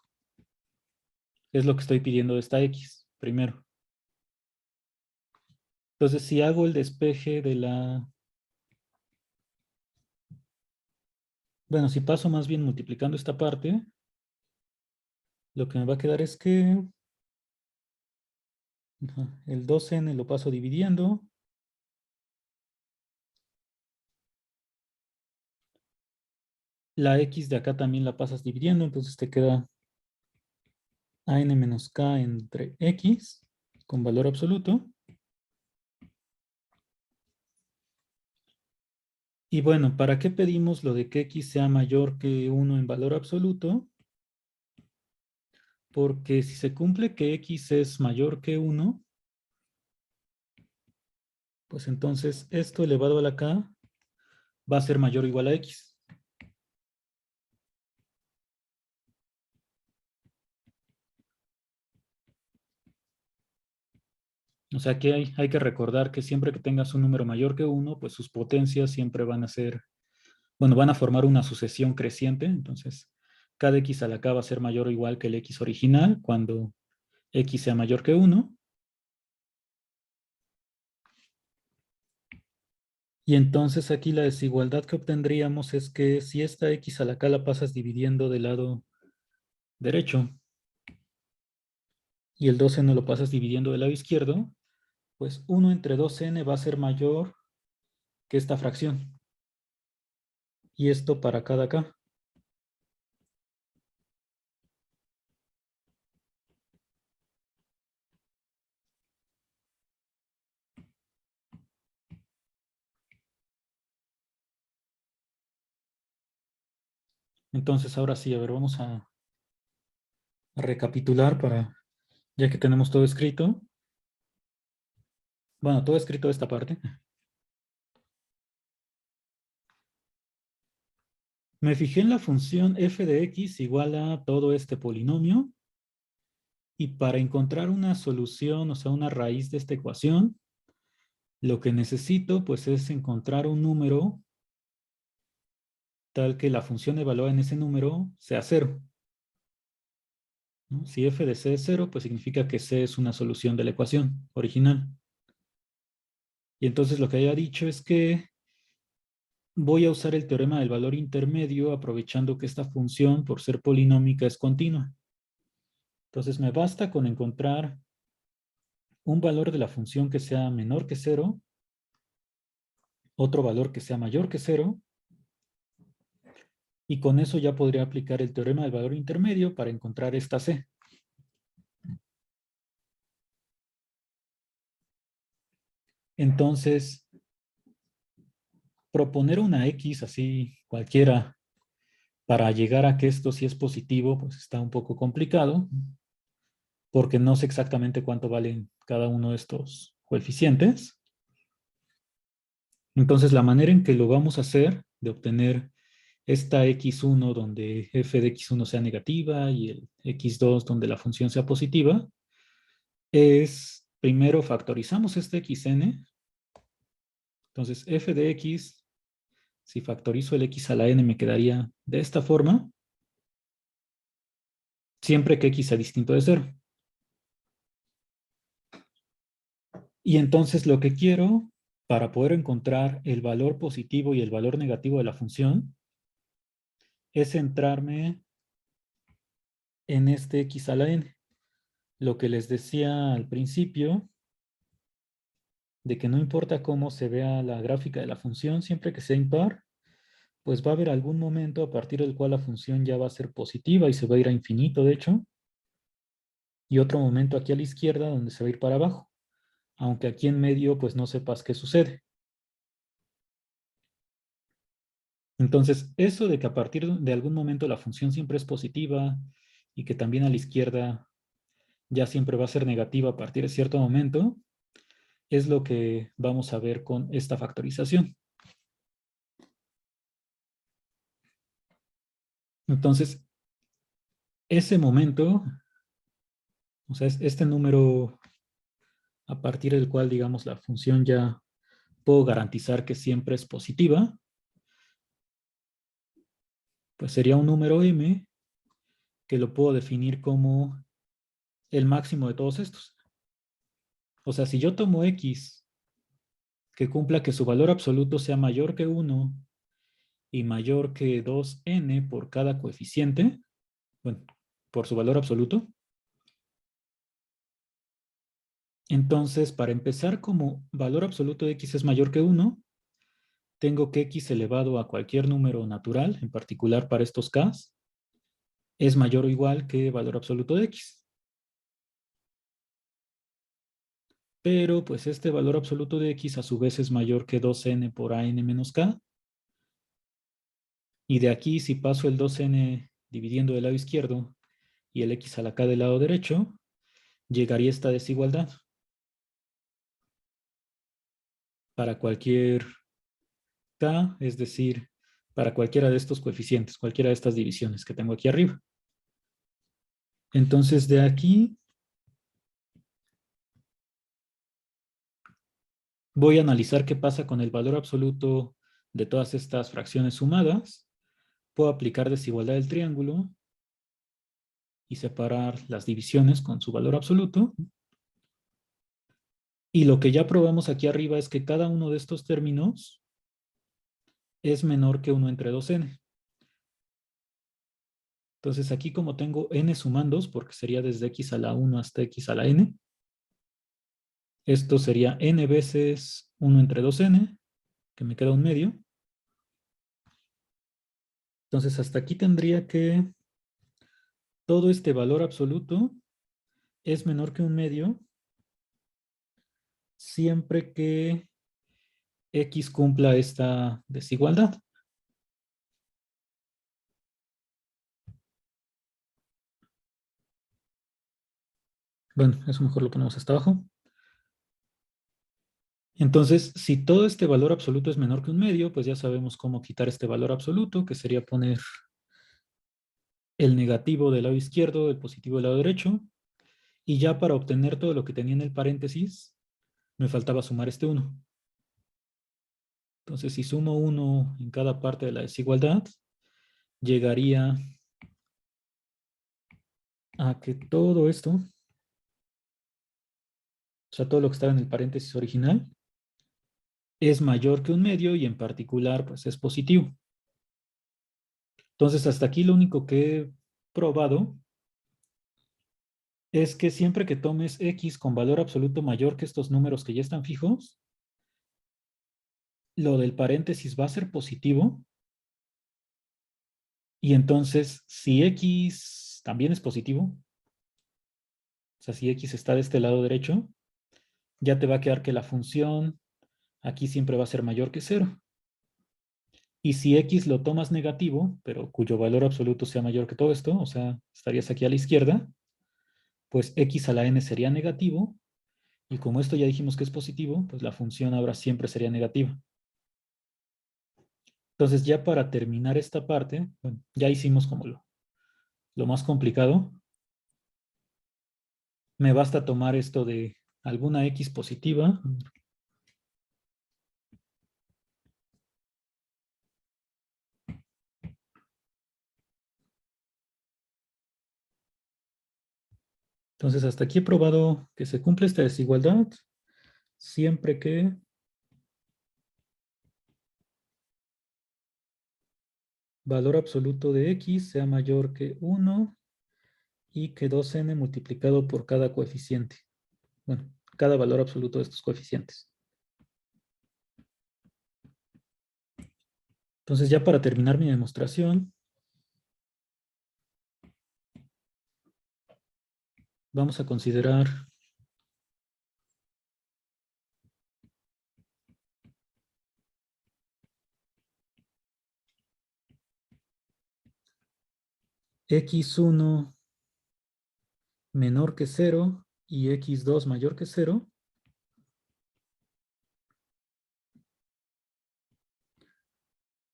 Es lo que estoy pidiendo de esta x, primero. Entonces, si hago el despeje de la... Bueno, si paso más bien multiplicando esta parte, lo que me va a quedar es que el 2n lo paso dividiendo. La x de acá también la pasas dividiendo, entonces te queda an menos k entre x con valor absoluto. Y bueno, ¿para qué pedimos lo de que x sea mayor que 1 en valor absoluto? Porque si se cumple que x es mayor que 1, pues entonces esto elevado a la k va a ser mayor o igual a x. O sea que hay que recordar que siempre que tengas un número mayor que 1, pues sus potencias siempre van a ser bueno, van a formar una sucesión creciente, entonces cada x a la k va a ser mayor o igual que el x original cuando x sea mayor que 1. Y entonces aquí la desigualdad que obtendríamos es que si esta x a la k la pasas dividiendo del lado derecho y el 2n lo pasas dividiendo del lado izquierdo, pues 1 entre 2n va a ser mayor que esta fracción. Y esto para cada k. Entonces ahora sí, a ver, vamos a recapitular para, ya que tenemos todo escrito. Bueno, todo escrito esta parte. Me fijé en la función f de x igual a todo este polinomio. Y para encontrar una solución, o sea, una raíz de esta ecuación, lo que necesito pues es encontrar un número tal que la función evaluada en ese número sea 0. ¿No? Si f de c es 0, pues significa que c es una solución de la ecuación original. Y entonces lo que haya dicho es que voy a usar el teorema del valor intermedio aprovechando que esta función, por ser polinómica, es continua. Entonces me basta con encontrar un valor de la función que sea menor que 0, otro valor que sea mayor que 0, y con eso ya podría aplicar el teorema del valor intermedio para encontrar esta c. Entonces, proponer una x así cualquiera para llegar a que esto sí es positivo, pues está un poco complicado, porque no sé exactamente cuánto valen cada uno de estos coeficientes. Entonces, la manera en que lo vamos a hacer, de obtener esta x1 donde f de x1 sea negativa y el x2 donde la función sea positiva, es primero factorizamos este xn. Entonces, f de x, si factorizo el x a la n, me quedaría de esta forma, siempre que x sea distinto de 0. Y entonces lo que quiero, para poder encontrar el valor positivo y el valor negativo de la función, es centrarme en este x a la n. Lo que les decía al principio, de que no importa cómo se vea la gráfica de la función, siempre que sea impar, pues va a haber algún momento a partir del cual la función ya va a ser positiva y se va a ir a infinito, de hecho, y otro momento aquí a la izquierda donde se va a ir para abajo, aunque aquí en medio pues no sepas qué sucede. Entonces, eso de que a partir de algún momento la función siempre es positiva y que también a la izquierda ya siempre va a ser negativa a partir de cierto momento, es lo que vamos a ver con esta factorización. Entonces, ese momento, o sea, es este número a partir del cual, digamos, la función ya puedo garantizar que siempre es positiva, pues sería un número m que lo puedo definir como el máximo de todos estos. O sea, si yo tomo x que cumpla que su valor absoluto sea mayor que 1 y mayor que 2n por cada coeficiente, bueno, por su valor absoluto, entonces para empezar, como valor absoluto de x es mayor que 1, tengo que x elevado a cualquier número natural, en particular para estos k, es mayor o igual que valor absoluto de x. Pero pues este valor absoluto de x a su vez es mayor que 2n por an menos k. Y de aquí, si paso el 2n dividiendo del lado izquierdo y el x a la k del lado derecho, llegaría esta desigualdad para cualquier k, es decir, para cualquiera de estos coeficientes, cualquiera de estas divisiones que tengo aquí arriba. Entonces, de aquí voy a analizar qué pasa con el valor absoluto de todas estas fracciones sumadas, puedo aplicar desigualdad del triángulo y separar las divisiones con su valor absoluto. Y lo que ya probamos aquí arriba es que cada uno de estos términos es menor que 1 entre 2n. Entonces aquí como tengo n sumandos, porque sería desde x a la 1 hasta x a la n, esto sería n veces 1 entre 2n, que me queda un medio. Entonces hasta aquí tendría que todo este valor absoluto es menor que un medio siempre que x cumpla esta desigualdad. Bueno, eso mejor lo ponemos hasta abajo. Entonces, si todo este valor absoluto es menor que un medio, pues ya sabemos cómo quitar este valor absoluto, que sería poner el negativo del lado izquierdo, el positivo del lado derecho. Y ya para obtener todo lo que tenía en el paréntesis, me faltaba sumar este 1. Entonces, si sumo 1 en cada parte de la desigualdad, llegaría a que todo esto, o sea, todo lo que estaba en el paréntesis original, es mayor que un medio y en particular, pues es positivo. Entonces, hasta aquí lo único que he probado es que siempre que tomes x con valor absoluto mayor que estos números que ya están fijos, lo del paréntesis va a ser positivo. Y entonces, si x también es positivo, o sea, si x está de este lado derecho, ya te va a quedar que la función aquí siempre va a ser mayor que 0. Y si x lo tomas negativo, pero cuyo valor absoluto sea mayor que todo esto, o sea, estarías aquí a la izquierda, pues x a la n sería negativo, y como esto ya dijimos que es positivo, pues la función ahora siempre sería negativa. Entonces ya para terminar esta parte, bueno, ya hicimos como lo más complicado. Me basta tomar esto de alguna x positiva. Entonces hasta aquí he probado que se cumple esta desigualdad siempre que valor absoluto de x sea mayor que 1 y que 2n multiplicado por cada coeficiente. Bueno, cada valor absoluto de estos coeficientes. Entonces ya para terminar mi demostración, vamos a considerar x1 menor que 0 y x2 mayor que 0.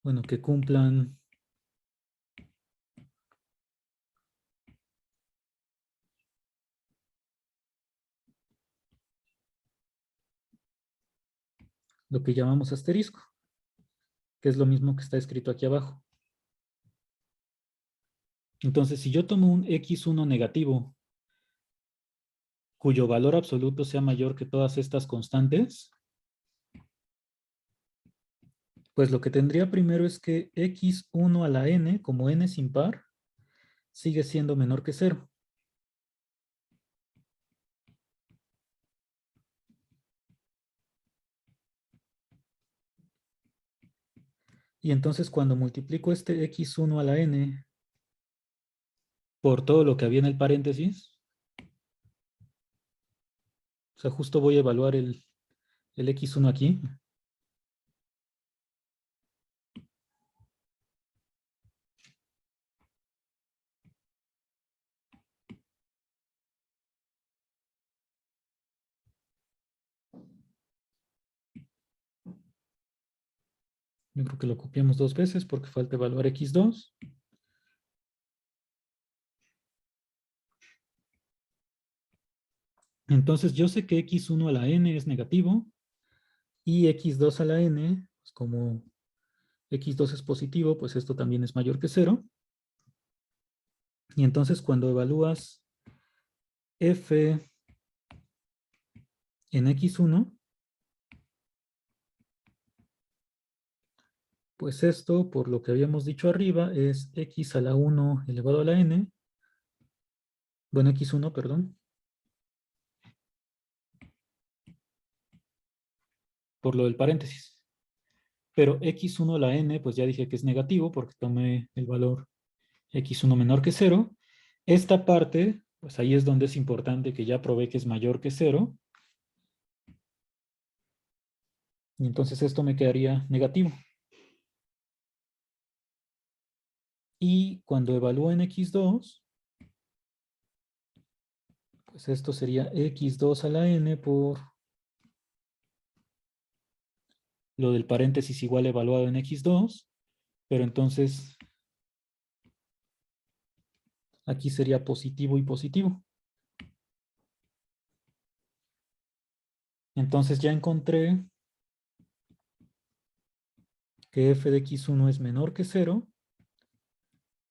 Bueno, que cumplan lo que llamamos asterisco, que es lo mismo que está escrito aquí abajo. Entonces, si yo tomo un x1 negativo, cuyo valor absoluto sea mayor que todas estas constantes, pues lo que tendría primero es que x1 a la n, como n es impar, sigue siendo menor que 0. Y entonces cuando multiplico este x1 a la n por todo lo que había en el paréntesis, o sea, justo voy a evaluar el x1 aquí. Yo creo que lo copiamos 2 veces porque falta evaluar x2. Entonces yo sé que x1 a la n es negativo y x2 a la n, pues como x2 es positivo, pues esto también es mayor que 0. Y entonces cuando evalúas f en x1, pues esto, por lo que habíamos dicho arriba, es x a la 1 elevado a la n. Bueno, x1, perdón. Por lo del paréntesis. Pero x1 a la n, pues ya dije que es negativo porque tomé el valor x1 menor que 0. Esta parte, pues ahí es donde es importante que ya probé que es mayor que 0. Y entonces esto me quedaría negativo. Y cuando evalúo en x2, pues esto sería x2 a la n por lo del paréntesis igual evaluado en x2. Pero entonces aquí sería positivo y positivo. Entonces ya encontré que f de x1 es menor que 0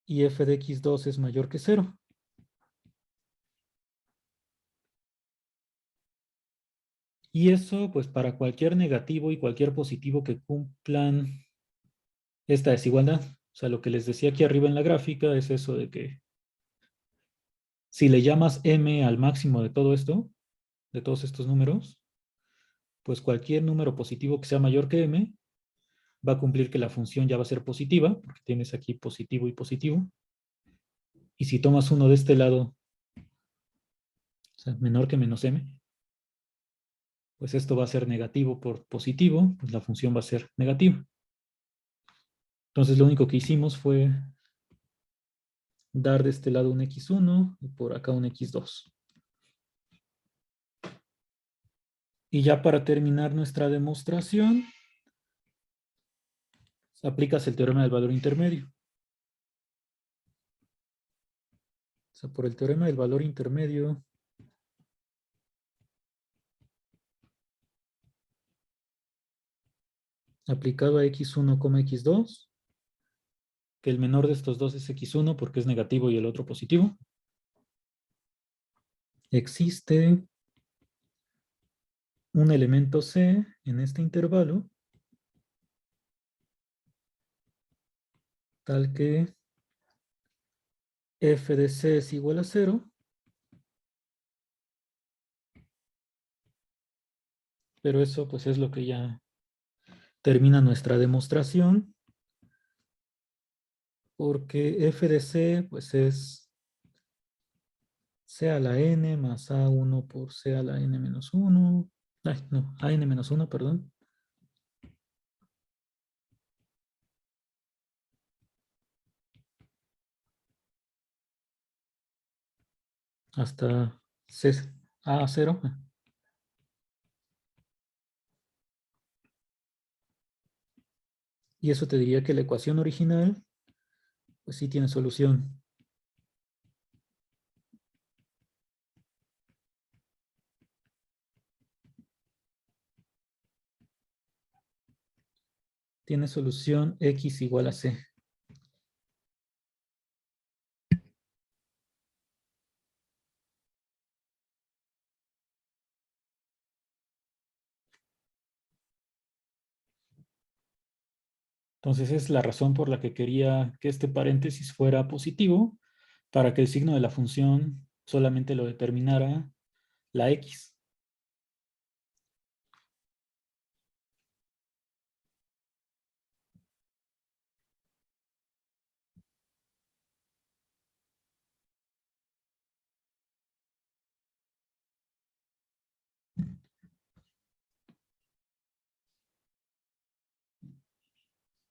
y f de x2 es mayor que 0. Y eso, pues para cualquier negativo y cualquier positivo que cumplan esta desigualdad. O sea, lo que les decía aquí arriba en la gráfica es eso de que si le llamas m al máximo de todo esto, de todos estos números, pues cualquier número positivo que sea mayor que m va a cumplir que la función ya va a ser positiva, porque tienes aquí positivo y positivo. Y si tomas uno de este lado, o sea, menor que menos m, pues esto va a ser negativo por positivo, pues la función va a ser negativa. Entonces lo único que hicimos fue dar de este lado un x1 y por acá un x2. Y ya para terminar nuestra demostración, aplicas el teorema del valor intermedio. O sea, por el teorema del valor intermedio, aplicado a x1, x2, que el menor de estos dos es x1 porque es negativo y el otro positivo. Existe un elemento c en este intervalo tal que f de c es igual a 0, pero eso pues es lo que ya termina nuestra demostración, porque f de c pues es c a la n más a1 por c a la n menos 1, ay, no, a n menos 1, perdón, hasta c a 0. Y eso te diría que la ecuación original, pues sí tiene solución. Tiene solución x igual a c. Entonces es la razón por la que quería que este paréntesis fuera positivo, para que el signo de la función solamente lo determinara la x.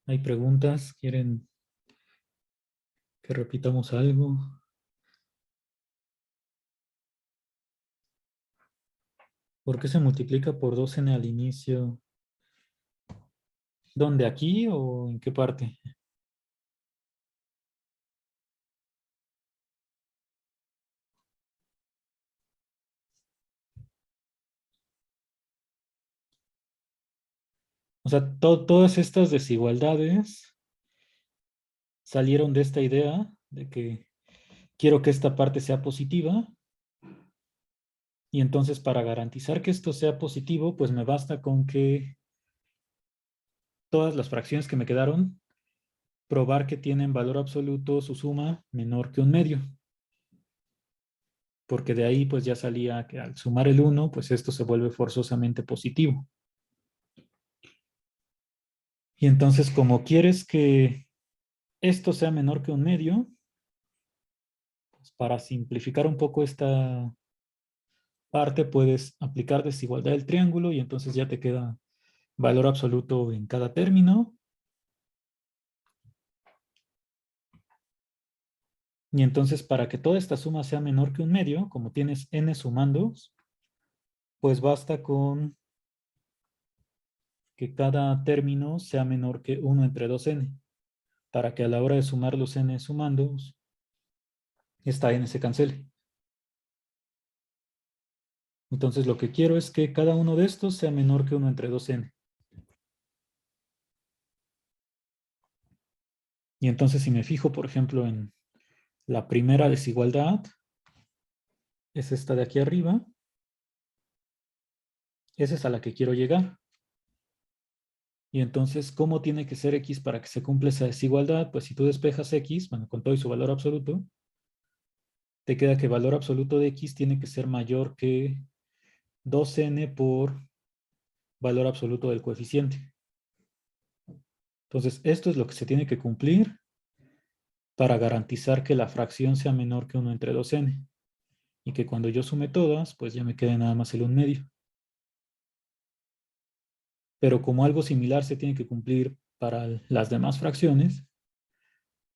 ¿Hay preguntas? ¿Quieren que repitamos algo? ¿Por qué se multiplica por 2n al inicio? ¿Dónde? ¿Aquí o en qué parte? O O sea, todas estas desigualdades salieron de esta idea de que quiero que esta parte sea positiva. Y entonces para garantizar que esto sea positivo, pues me basta con que todas las fracciones que me quedaron, probar que tienen valor absoluto su suma menor que un medio. Porque de ahí pues ya salía que al sumar el 1, pues esto se vuelve forzosamente positivo. Y entonces como quieres que esto sea menor que un medio, pues para simplificar un poco esta parte puedes aplicar desigualdad del triángulo y entonces ya te queda valor absoluto en cada término. Y entonces para que toda esta suma sea menor que un medio, como tienes n sumandos, pues basta con que cada término sea menor que 1 entre 2n, para que a la hora de sumar los n sumandos, esta n se cancele. Entonces lo que quiero es que cada uno de estos sea menor que 1 entre 2n. Y entonces si me fijo, por ejemplo, en la primera desigualdad, es esta de aquí arriba. Esa es a la que quiero llegar. Y entonces, ¿cómo tiene que ser x para que se cumpla esa desigualdad? Pues si tú despejas x, bueno, con todo y su valor absoluto, te queda que el valor absoluto de x tiene que ser mayor que 2n por valor absoluto del coeficiente. Entonces, esto es lo que se tiene que cumplir para garantizar que la fracción sea menor que 1 entre 2n. Y que cuando yo sume todas, pues ya me quede nada más el 1 medio. Pero como algo similar se tiene que cumplir para las demás fracciones,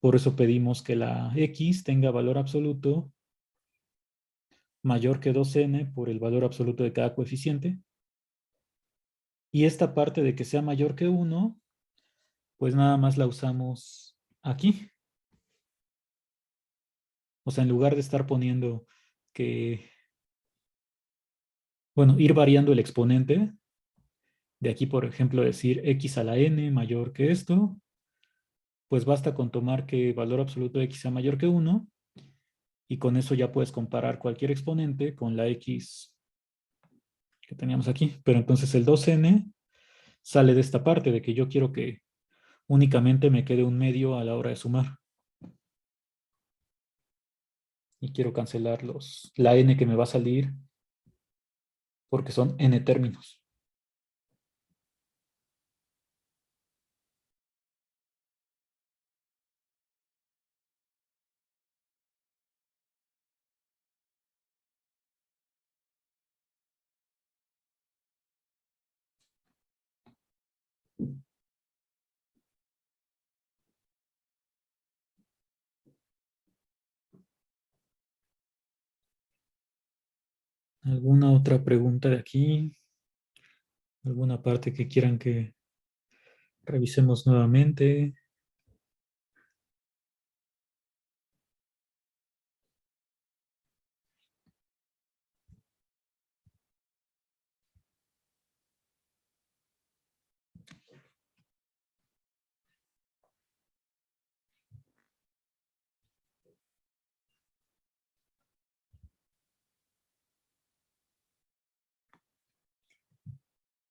por eso pedimos que la x tenga valor absoluto mayor que 2n por el valor absoluto de cada coeficiente. Y esta parte de que sea mayor que 1, pues nada más la usamos aquí. O sea, en lugar de estar poniendo que, bueno, ir variando el exponente, de aquí, por ejemplo, decir x a la n mayor que esto, pues basta con tomar que el valor absoluto de x sea mayor que 1, y con eso ya puedes comparar cualquier exponente con la x que teníamos aquí. Pero entonces el 2n sale de esta parte, de que yo quiero que únicamente me quede un medio a la hora de sumar. Y quiero cancelar la n que me va a salir porque son n términos. ¿Alguna otra pregunta de aquí? ¿Alguna parte que quieran que revisemos nuevamente?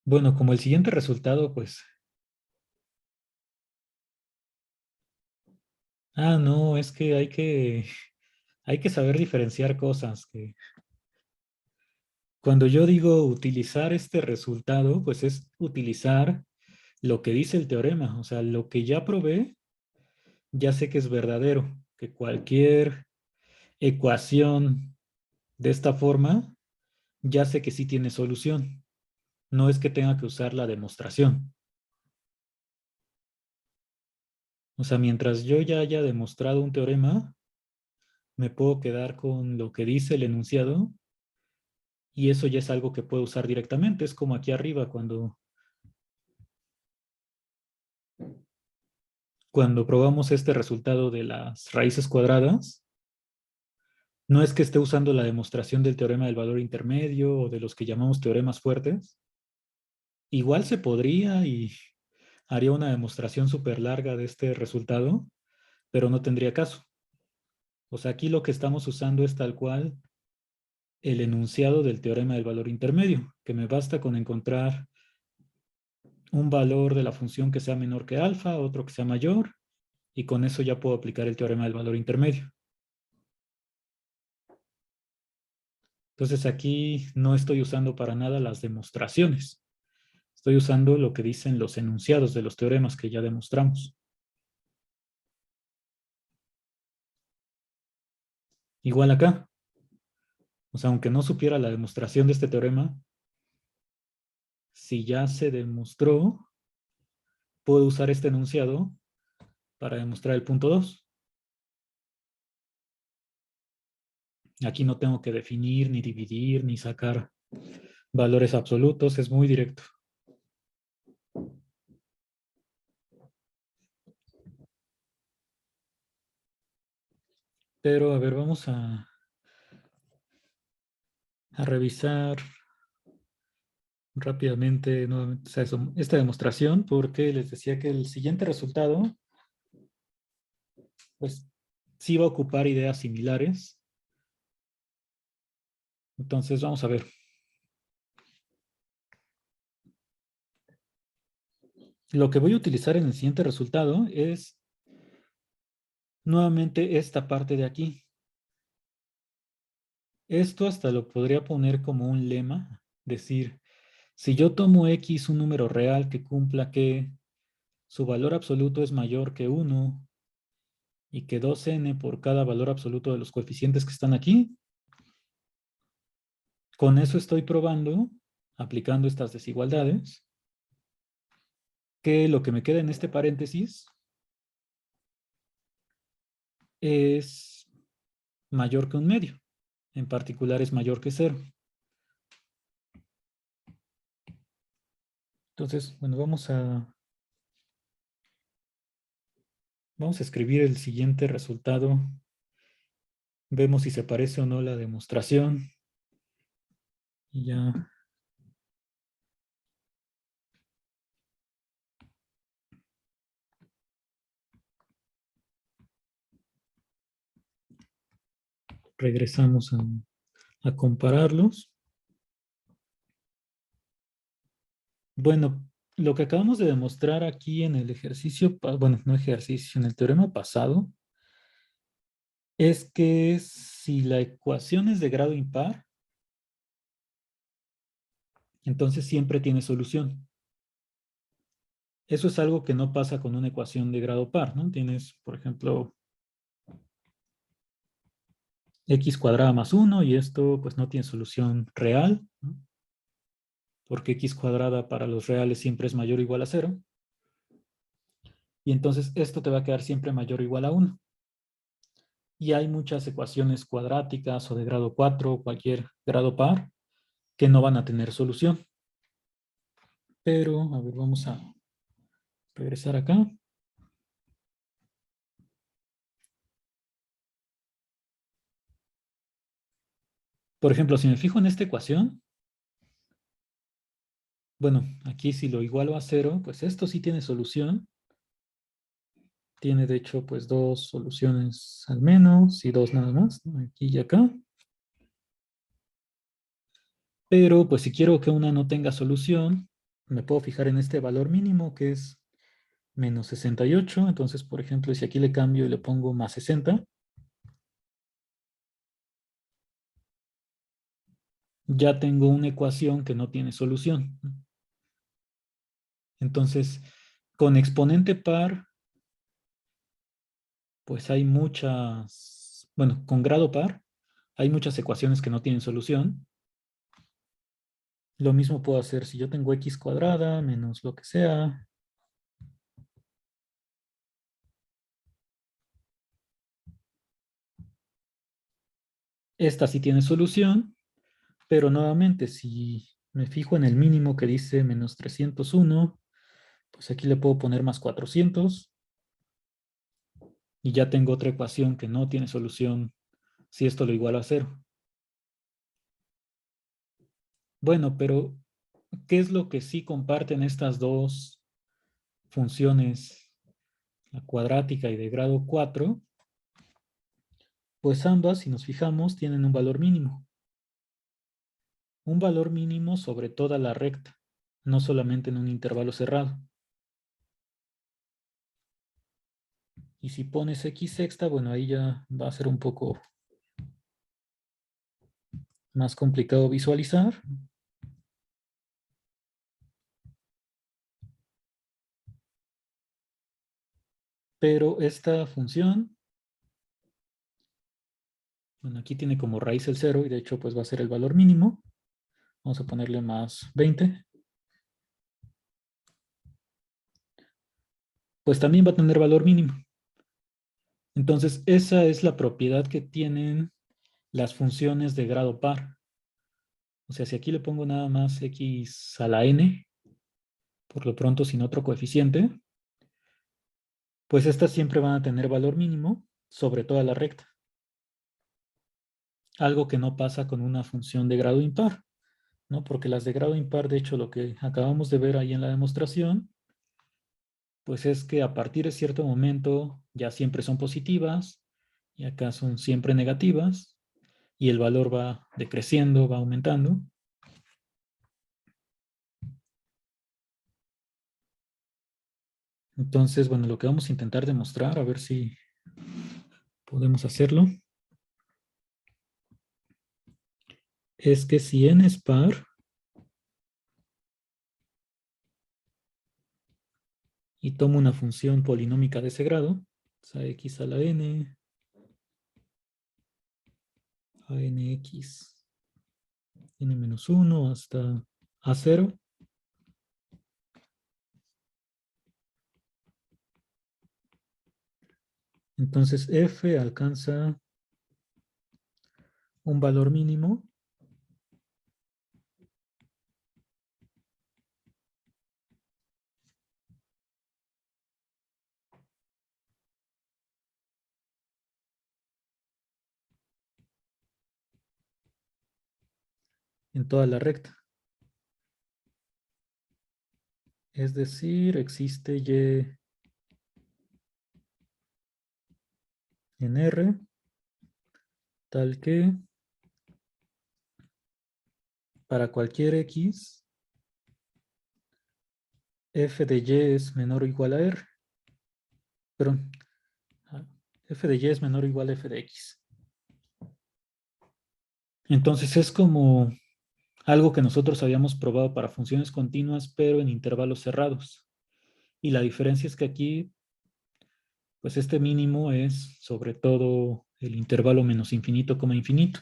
Bueno, como el siguiente resultado, pues... Ah, no, es que hay que saber diferenciar cosas. Que cuando yo digo utilizar este resultado, pues es utilizar lo que dice el teorema. O sea, lo que ya probé, ya sé que es verdadero. Que cualquier ecuación de esta forma, ya sé que sí tiene solución. No es que tenga que usar la demostración. O sea, mientras yo ya haya demostrado un teorema, me puedo quedar con lo que dice el enunciado y eso ya es algo que puedo usar directamente. Es como aquí arriba cuando probamos este resultado de las raíces cuadradas. No es que esté usando la demostración del teorema del valor intermedio o de los que llamamos teoremas fuertes. Igual se podría y haría una demostración súper larga de este resultado, pero no tendría caso. O sea, aquí lo que estamos usando es tal cual el enunciado del teorema del valor intermedio, que me basta con encontrar un valor de la función que sea menor que alfa, otro que sea mayor, y con eso ya puedo aplicar el teorema del valor intermedio. Entonces aquí no estoy usando para nada las demostraciones. Estoy usando lo que dicen los enunciados de los teoremas que ya demostramos. Igual acá. O sea, aunque no supiera la demostración de este teorema, si ya se demostró, puedo usar este enunciado para demostrar el punto 2. Aquí no tengo que definir, ni dividir, ni sacar valores absolutos. Es muy directo. Pero, a ver, vamos a revisar rápidamente nuevamente esta demostración, porque les decía que el siguiente resultado, pues, sí va a ocupar ideas similares. Entonces, vamos a ver. Lo que voy a utilizar en el siguiente resultado es nuevamente esta parte de aquí. Esto hasta lo podría poner como un lema, decir, si yo tomo X un número real que cumpla que su valor absoluto es mayor que 1 y que 2n por cada valor absoluto de los coeficientes que están aquí, con eso estoy probando, aplicando estas desigualdades, que lo que me queda en este paréntesis es mayor que un medio. En particular es mayor que 0. Entonces, bueno, vamos a escribir el siguiente resultado. Vemos si se parece o no la demostración. Y ya. Regresamos a compararlos. Bueno, lo que acabamos de demostrar aquí en el ejercicio, bueno, no ejercicio, en el teorema pasado, es que si la ecuación es de grado impar, entonces siempre tiene solución. Eso es algo que no pasa con una ecuación de grado par, ¿no? Tienes, por ejemplo, x cuadrada más 1 y esto pues no tiene solución real, ¿no? Porque x cuadrada para los reales siempre es mayor o igual a 0. Y entonces esto te va a quedar siempre mayor o igual a 1. Y hay muchas ecuaciones cuadráticas o de grado 4 o cualquier grado par que no van a tener solución. Pero, a ver, vamos a regresar acá. Por ejemplo, si me fijo en esta ecuación, bueno, aquí si lo igualo a 0, pues esto sí tiene solución. Tiene de hecho pues dos soluciones al menos y dos nada más, ¿no? Aquí y acá. Pero pues si quiero que una no tenga solución, me puedo fijar en este valor mínimo que es menos 68. Entonces, por ejemplo, si aquí le cambio y le pongo más 60, ya tengo una ecuación que no tiene solución. Entonces, con exponente par, pues hay muchas, bueno, con grado par, hay muchas ecuaciones que no tienen solución. Lo mismo puedo hacer si yo tengo x cuadrada menos lo que sea. Esta sí tiene solución, pero nuevamente si me fijo en el mínimo que dice menos 301, pues aquí le puedo poner más 400 y ya tengo otra ecuación que no tiene solución si esto lo igualo a 0. Bueno, pero ¿qué es lo que sí comparten estas dos funciones, la cuadrática y de grado 4, pues ambas, si nos fijamos, tienen un valor mínimo. Un valor mínimo sobre toda la recta, no solamente en un intervalo cerrado. Y si pones x sexta, bueno, ahí ya va a ser un poco más complicado visualizar. Pero esta función, bueno, aquí tiene como raíz el 0 y de hecho pues va a ser el valor mínimo. Vamos a ponerle más 20. Pues también va a tener valor mínimo. Entonces, esa es la propiedad que tienen las funciones de grado par. O sea, si aquí le pongo nada más x a la n, por lo pronto sin otro coeficiente, pues estas siempre van a tener valor mínimo sobre toda la recta. Algo que no pasa con una función de grado impar, ¿no? Porque las de grado impar, de hecho, lo que acabamos de ver ahí en la demostración, pues es que a partir de cierto momento ya siempre son positivas y acá son siempre negativas y el valor va decreciendo, va aumentando. Entonces, bueno, lo que vamos a intentar demostrar, a ver si podemos hacerlo, es que si n es par y tomo una función polinómica de ese grado, o sea, x a la n, a nx, n-1 hasta a0, entonces f alcanza un valor mínimo en toda la recta. Es decir, existe y en R, tal que para cualquier X, f de y es menor o igual a R. Perdón, f de y es menor o igual a f de X. Entonces es como algo que nosotros habíamos probado para funciones continuas, pero en intervalos cerrados. Y la diferencia es que aquí, pues este mínimo es sobre todo el intervalo menos infinito, infinito.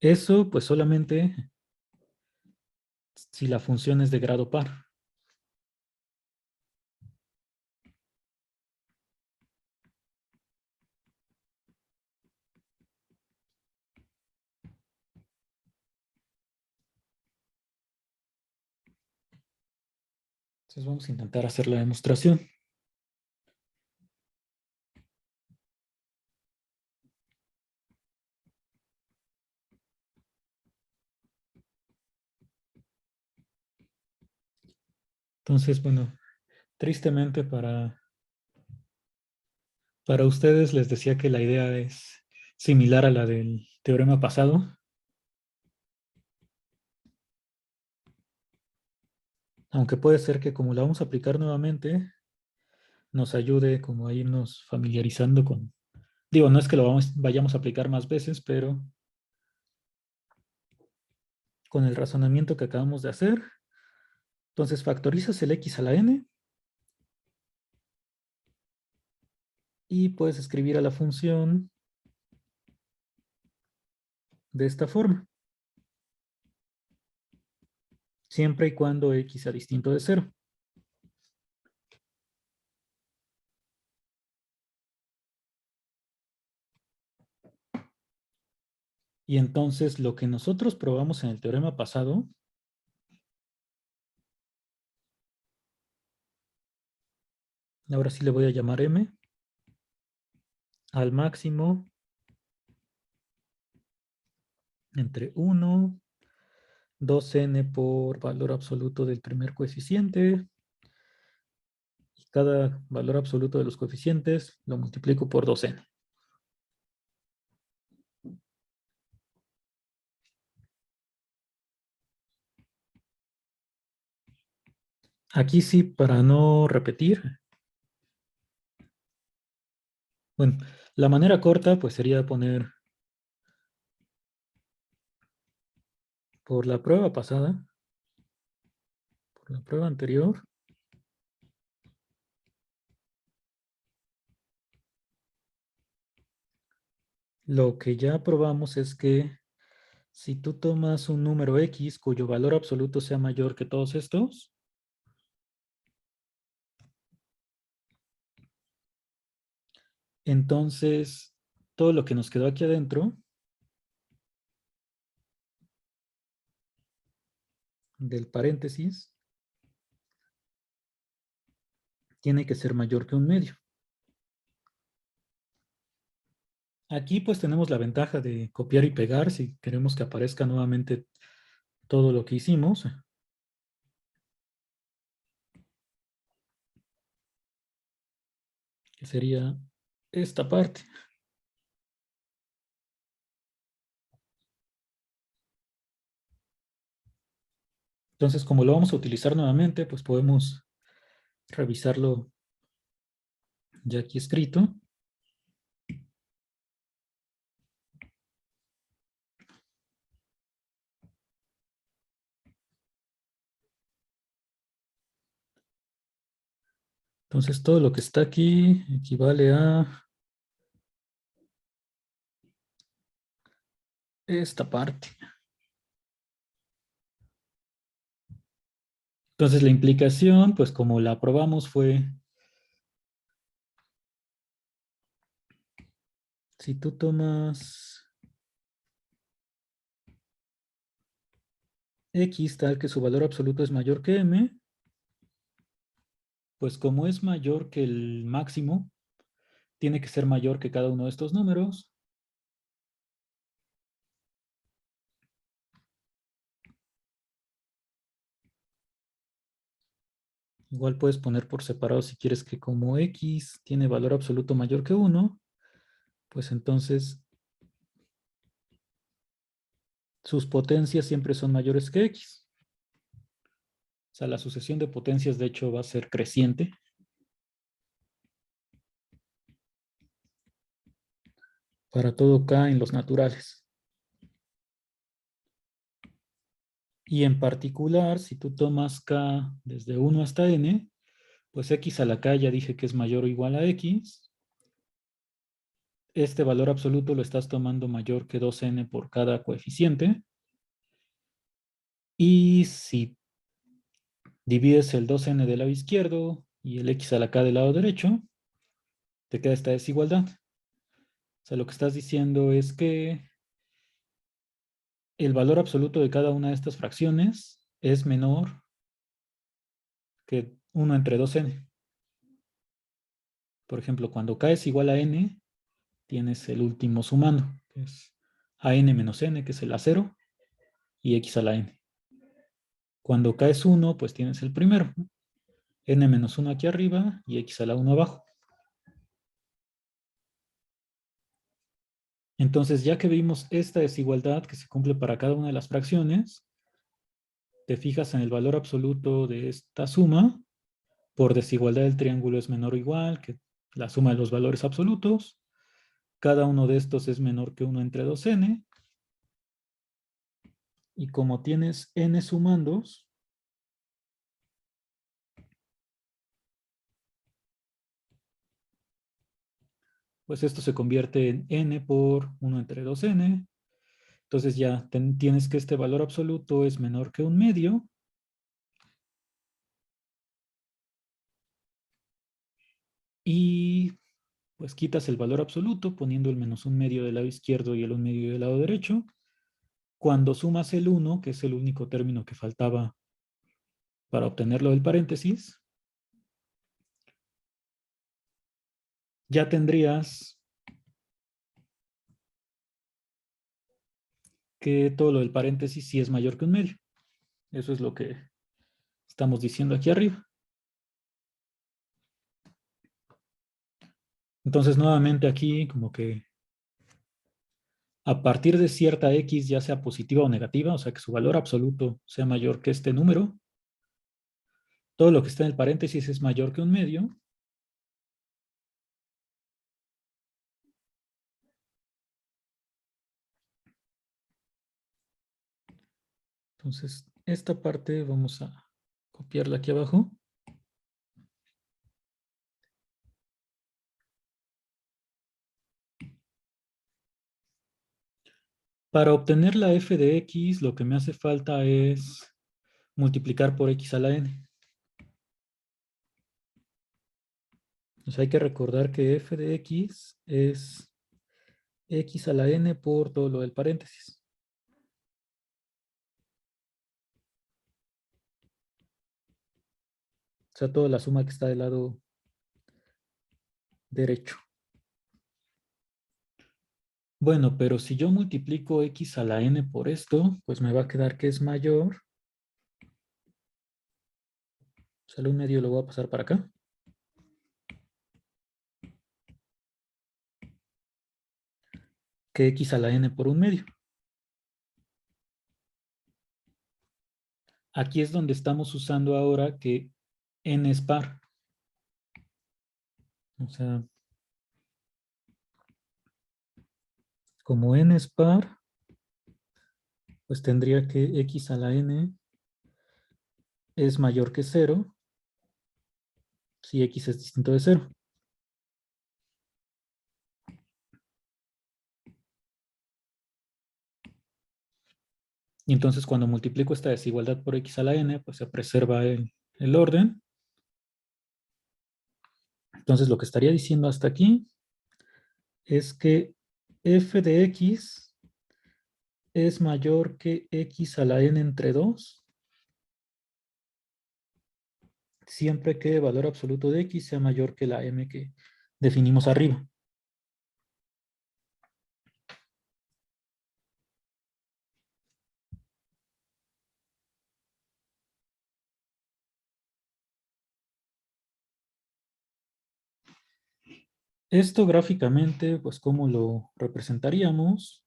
Eso, pues solamente si la función es de grado par. Entonces vamos a intentar hacer la demostración. Entonces, bueno, tristemente para ustedes les decía que la idea es similar a la del teorema pasado. Aunque puede ser que como la vamos a aplicar nuevamente, nos ayude como a irnos familiarizando con... Digo, no es que lo vayamos a aplicar más veces, pero con el razonamiento que acabamos de hacer. Entonces factorizas el x a la n y puedes escribir a la función de esta forma. Siempre y cuando x sea distinto de 0. Y entonces lo que nosotros probamos en el teorema pasado, ahora sí le voy a llamar m, al máximo entre 1, 2n por valor absoluto del primer coeficiente. Y cada valor absoluto de los coeficientes lo multiplico por 2n. Aquí sí, para no repetir. Bueno, la manera corta pues sería poner por la prueba pasada, por la prueba anterior, lo que ya probamos es que si tú tomas un número X cuyo valor absoluto sea mayor que todos estos, entonces todo lo que nos quedó aquí adentro del paréntesis tiene que ser mayor que un medio. Aquí pues tenemos la ventaja de copiar y pegar si queremos que aparezca nuevamente todo lo que hicimos, que sería esta parte. Entonces, como lo vamos a utilizar nuevamente, pues podemos revisarlo ya aquí escrito. Entonces, todo lo que está aquí equivale a esta parte. Entonces, la implicación, pues como la probamos fue, si tú tomas X tal que su valor absoluto es mayor que M, pues como es mayor que el máximo, tiene que ser mayor que cada uno de estos números. Igual puedes poner por separado si quieres que como X tiene valor absoluto mayor que 1, pues entonces sus potencias siempre son mayores que X. O sea, la sucesión de potencias de hecho va a ser creciente. Para todo K en los naturales. Y en particular, si tú tomas K desde 1 hasta N, pues X a la K ya dije que es mayor o igual a X. Este valor absoluto lo estás tomando mayor que 2N por cada coeficiente. Y si divides el 2N del lado izquierdo y el X a la K del lado derecho, te queda esta desigualdad. O sea, lo que estás diciendo es que el valor absoluto de cada una de estas fracciones es menor que 1 entre 2N. Por ejemplo, cuando K es igual a N, tienes el último sumando, que es AN menos N, que es el A0, y X a la N. Cuando K es 1, pues tienes el primero, ¿no? N menos 1 aquí arriba y X a la 1 abajo. Entonces, ya que vimos esta desigualdad que se cumple para cada una de las fracciones, te fijas en el valor absoluto de esta suma. Por desigualdad del triángulo es menor o igual que la suma de los valores absolutos. Cada uno de estos es menor que 1 entre 2n. Y como tienes n sumandos, pues esto se convierte en n por 1 entre 2n. Entonces ya tienes que este valor absoluto es menor que un medio. Y pues quitas el valor absoluto poniendo el menos un medio del lado izquierdo y el un medio del lado derecho. Cuando sumas el 1, que es el único término que faltaba para obtenerlo del paréntesis, ya tendrías que todo lo del paréntesis sí es mayor que un medio. Eso es lo que estamos diciendo aquí arriba. Entonces, nuevamente aquí, como que a partir de cierta X, ya sea positiva o negativa, o sea que su valor absoluto sea mayor que este número, todo lo que está en el paréntesis es mayor que un medio. Entonces, esta parte vamos a copiarla aquí abajo. Para obtener la f de x, lo que me hace falta es multiplicar por x a la n. O sea, hay que recordar que f de x es x a la n por todo lo del paréntesis. O sea, toda la suma que está del lado derecho. Bueno, pero si yo multiplico x a la n por esto, pues me va a quedar que es mayor. O sea, el 1/2 lo voy a pasar para acá. Que x a la n por 1/2. Aquí es donde estamos usando ahora que n es par. O sea, como n es par, pues tendría que x a la n es mayor que 0 si x es distinto de 0. Y entonces cuando multiplico esta desigualdad por x a la n, pues se preserva el orden. Entonces lo que estaría diciendo hasta aquí es que f de x es mayor que x a la n entre 2, siempre que el valor absoluto de x sea mayor que la m que definimos arriba. Esto gráficamente, pues, ¿cómo lo representaríamos?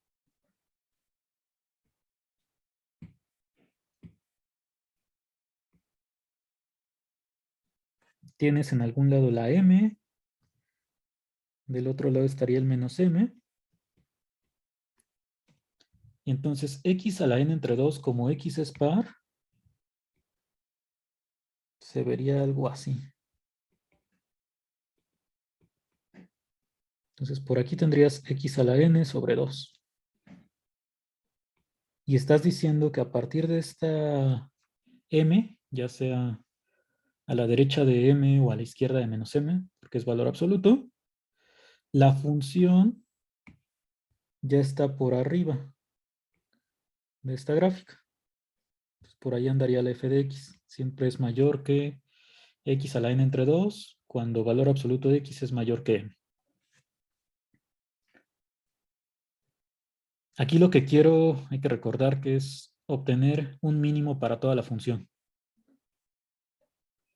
Tienes en algún lado la m, del otro lado estaría el menos m. Y entonces x a la n entre 2, como x es par, se vería algo así. Entonces por aquí tendrías x a la n sobre 2. Y estás diciendo que a partir de esta m, ya sea a la derecha de m o a la izquierda de menos m, porque es valor absoluto, la función ya está por arriba de esta gráfica. Pues por ahí andaría la f de x. Siempre es mayor que x a la n entre 2, cuando valor absoluto de x es mayor que m. Aquí lo que quiero, hay que recordar que es obtener un mínimo para toda la función.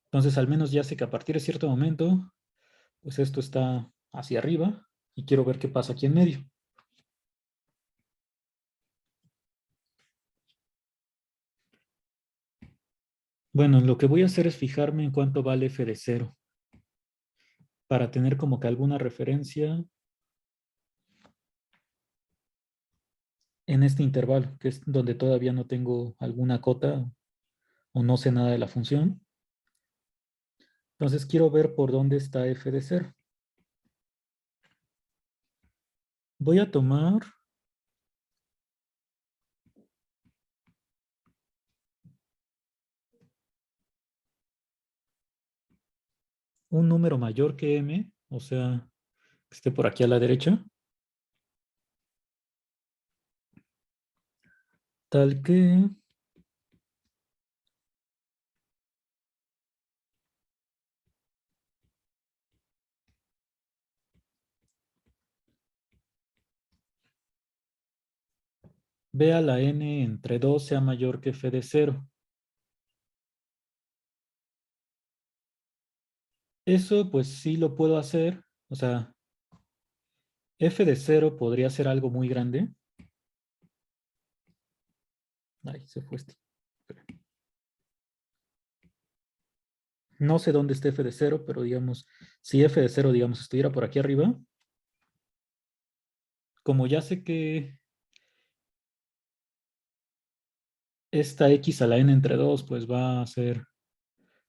Entonces, al menos ya sé que a partir de cierto momento, pues esto está hacia arriba y quiero ver qué pasa aquí en medio. Bueno, lo que voy a hacer es fijarme en cuánto vale f de 0 para tener como que alguna referencia en este intervalo, que es donde todavía no tengo alguna cota o no sé nada de la función. Entonces quiero ver por dónde está f de 0. Voy a tomar un número mayor que m, o sea, que esté por aquí a la derecha, tal que b a la n entre 2 sea mayor que f de 0. Eso pues sí lo puedo hacer. O sea, f de 0 podría ser algo muy grande. Ay, se fue este. No sé dónde está f de 0, pero digamos, si f de 0, digamos, estuviera por aquí arriba, como ya sé que esta x a la n entre 2, pues va a ser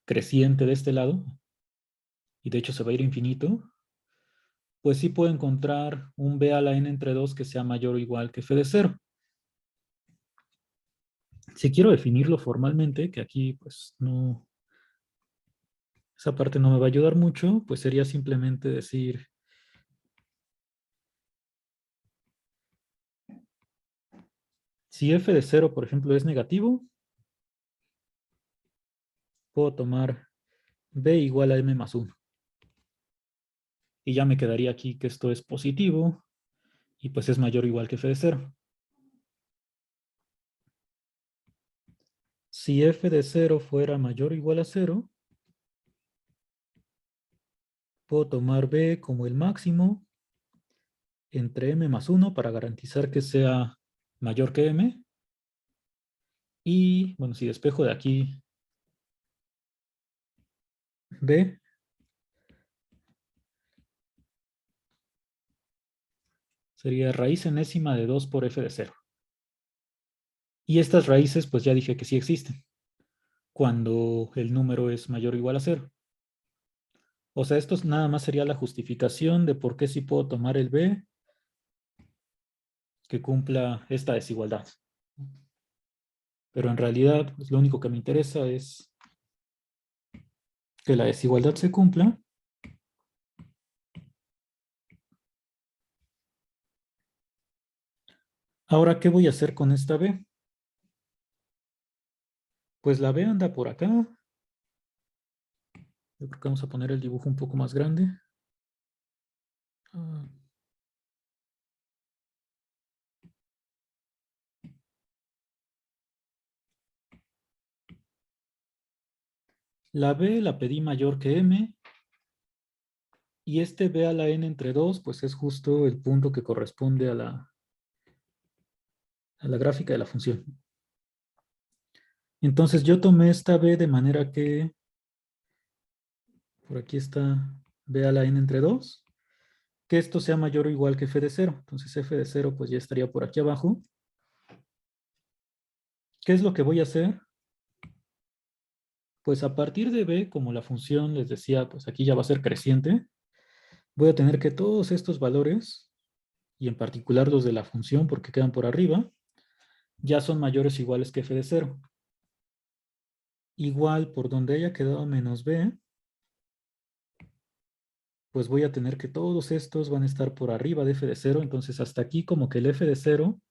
creciente de este lado, y de hecho se va a ir infinito, pues sí puedo encontrar un b a la n entre 2 que sea mayor o igual que f de 0. Si quiero definirlo formalmente, que aquí pues no, esa parte no me va a ayudar mucho, pues sería simplemente decir si f de 0, por ejemplo, es negativo, puedo tomar b igual a m más 1. Y ya me quedaría aquí que esto es positivo y pues es mayor o igual que f de 0. Si f de 0 fuera mayor o igual a 0, puedo tomar b como el máximo entre m más 1 para garantizar que sea mayor que m. Y bueno, si despejo de aquí b, sería raíz enésima de 2 por f de 0. Y estas raíces pues ya dije que sí existen cuando el número es mayor o igual a 0. O sea, esto nada más sería la justificación de por qué sí puedo tomar el b que cumpla esta desigualdad. Pero en realidad, pues, lo único que me interesa es que la desigualdad se cumpla. Ahora, ¿qué voy a hacer con esta b? Pues la b anda por acá. Yo creo que vamos a poner el dibujo un poco más grande. Ah. La b la pedí mayor que m. Y este b a la n entre 2, pues es justo el punto que corresponde a la gráfica de la función. Entonces yo tomé esta b de manera que, por aquí está b a la n entre 2, que esto sea mayor o igual que f de 0. Entonces f de 0 pues ya estaría por aquí abajo. ¿Qué es lo que voy a hacer? Pues a partir de b, como la función les decía, pues aquí ya va a ser creciente, voy a tener que todos estos valores, y en particular los de la función porque quedan por arriba, ya son mayores o iguales que f de 0. Igual por donde haya quedado menos b, pues voy a tener que todos estos van a estar por arriba de f de 0. Entonces hasta aquí como que el f de 0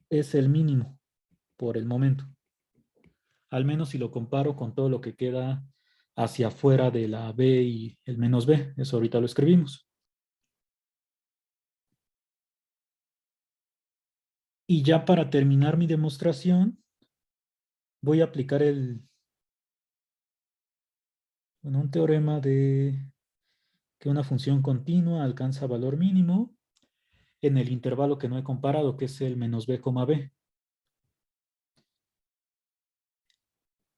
es el mínimo por el momento. Al menos si lo comparo con todo lo que queda hacia afuera de la b y el menos b. Eso ahorita lo escribimos. Y ya para terminar mi demostración, voy a aplicar un teorema de que una función continua alcanza valor mínimo en el intervalo que no he comparado, que es el menos b, b.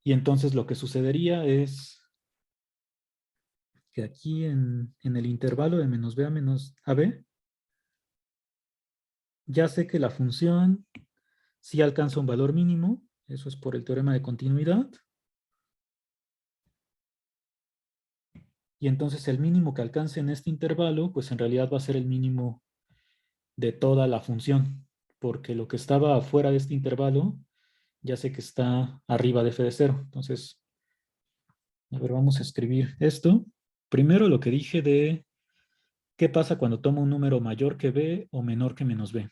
Y entonces lo que sucedería es que aquí en el intervalo de menos b a menos ab, ya sé que la función sí alcanza un valor mínimo. Eso es por el teorema de continuidad. Y entonces el mínimo que alcance en este intervalo, pues en realidad va a ser el mínimo de toda la función. Porque lo que estaba afuera de este intervalo, ya sé que está arriba de f de 0. Entonces, a ver, vamos a escribir esto. Primero lo que dije de qué pasa cuando tomo un número mayor que b o menor que menos b.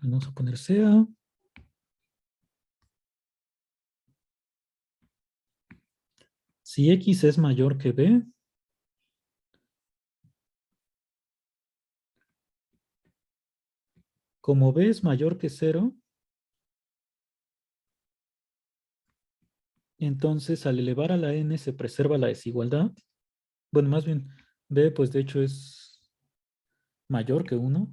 Vamos a poner sea. Si x es mayor que b, como b es mayor que 0, entonces al elevar a la n se preserva la desigualdad. Bueno, más bien, b pues de hecho es mayor que 1.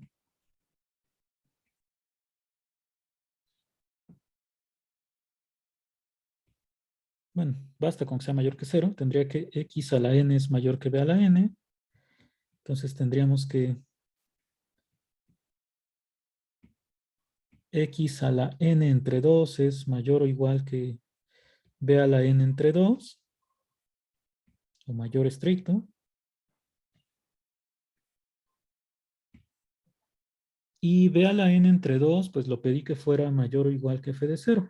Bueno, basta con que sea mayor que 0. Tendría que x a la n es mayor que b a la n. Entonces tendríamos que x a la n entre 2 es mayor o igual que b a la n entre 2, o mayor estricto. Y b a la n entre 2, pues lo pedí que fuera mayor o igual que f de 0.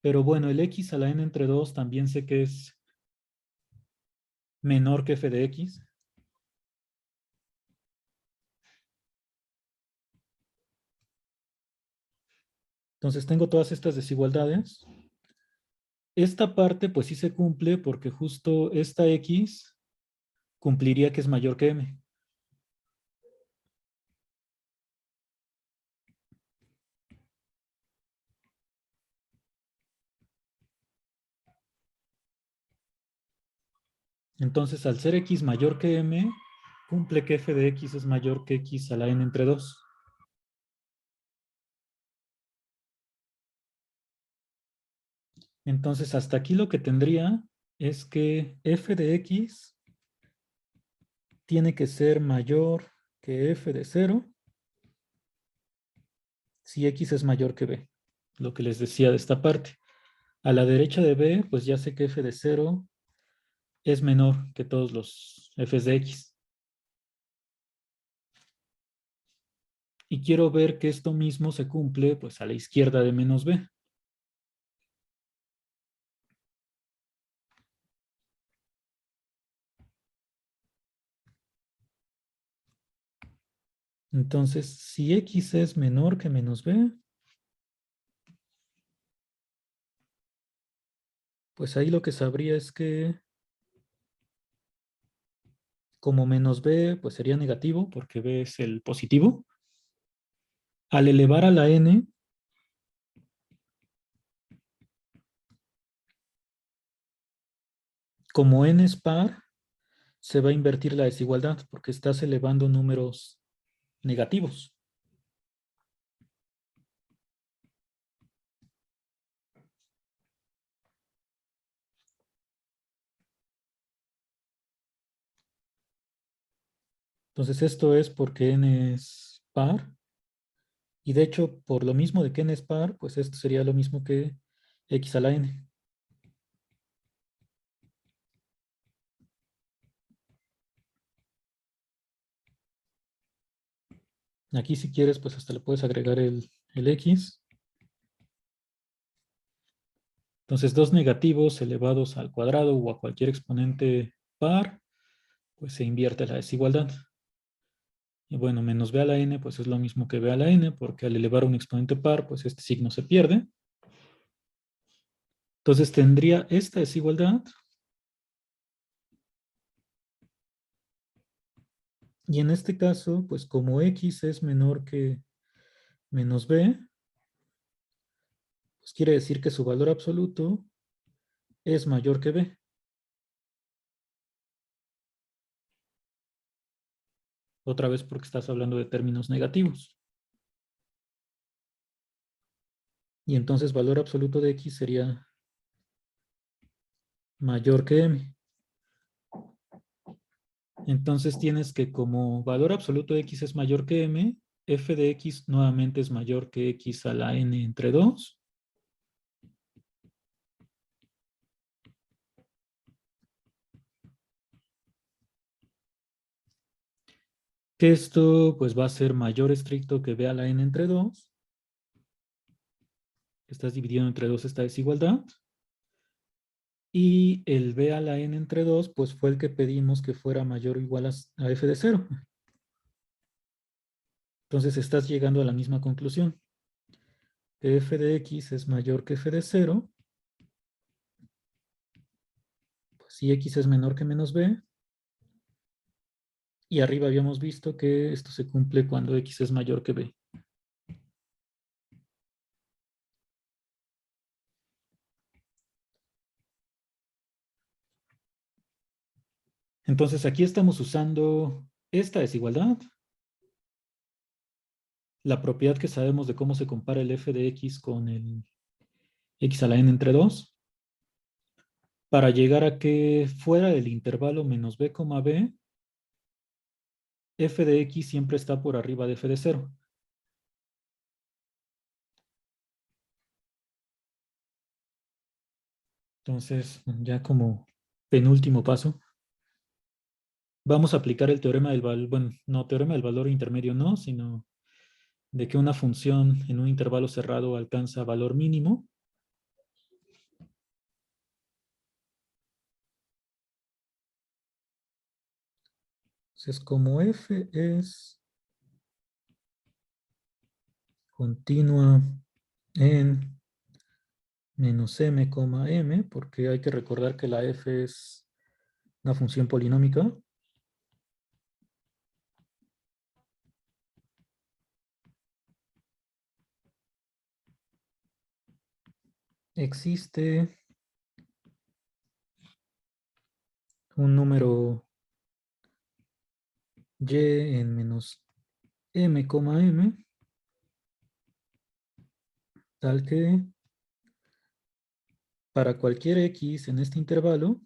Pero bueno, el x a la n entre 2 también sé que es menor que f de x. Entonces tengo todas estas desigualdades. Esta parte pues sí se cumple porque justo esta x cumpliría que es mayor que m. Entonces al ser x mayor que m, cumple que f de x es mayor que x a la n entre 2. Entonces hasta aquí lo que tendría es que f de x tiene que ser mayor que f de 0 si x es mayor que b. Lo que les decía de esta parte. A la derecha de b, pues ya sé que f de 0 es menor que todos los f's de x. Y quiero ver que esto mismo se cumple pues a la izquierda de menos b. Entonces, si x es menor que menos b, pues ahí lo que sabría es que como menos b, pues sería negativo porque b es el positivo. Al elevar a la n, como n es par, se va a invertir la desigualdad porque estás elevando números negativos. Entonces esto es porque n es par. Y de hecho, por lo mismo de que n es par, pues esto sería lo mismo que x a la n. Aquí si quieres, pues hasta le puedes agregar el x. Entonces, dos negativos elevados al cuadrado o a cualquier exponente par, pues se invierte la desigualdad. Y bueno, menos b a la n, pues es lo mismo que b a la n, porque al elevar un exponente par, pues este signo se pierde. Entonces tendría esta desigualdad. Y en este caso, pues como x es menor que menos b, pues quiere decir que su valor absoluto es mayor que b. Otra vez porque estás hablando de términos negativos. Y entonces valor absoluto de x sería mayor que m. Entonces tienes que como valor absoluto de x es mayor que m, f de x nuevamente es mayor que x a la n entre 2. Que esto pues va a ser mayor estricto que b a la n entre 2. Estás dividiendo entre 2 esta desigualdad. Y el b a la n entre 2 pues fue el que pedimos que fuera mayor o igual a f de 0. Entonces estás llegando a la misma conclusión. Que f de x es mayor que f de 0. Pues si x es menor que menos b. Y arriba habíamos visto que esto se cumple cuando x es mayor que b. Entonces aquí estamos usando esta desigualdad, la propiedad que sabemos de cómo se compara el f de x con el x a la n entre 2, para llegar a que fuera del intervalo menos b, b, f de x siempre está por arriba de f de 0. Entonces, ya como penúltimo paso, vamos a aplicar el teorema del valor, bueno, no, teorema del valor intermedio no, sino de que una función en un intervalo cerrado alcanza valor mínimo. Entonces, como f es continua en menos m, m, porque hay que recordar que la f es una función polinómica. Existe un número y en menos m, m, tal que para cualquier x en este intervalo,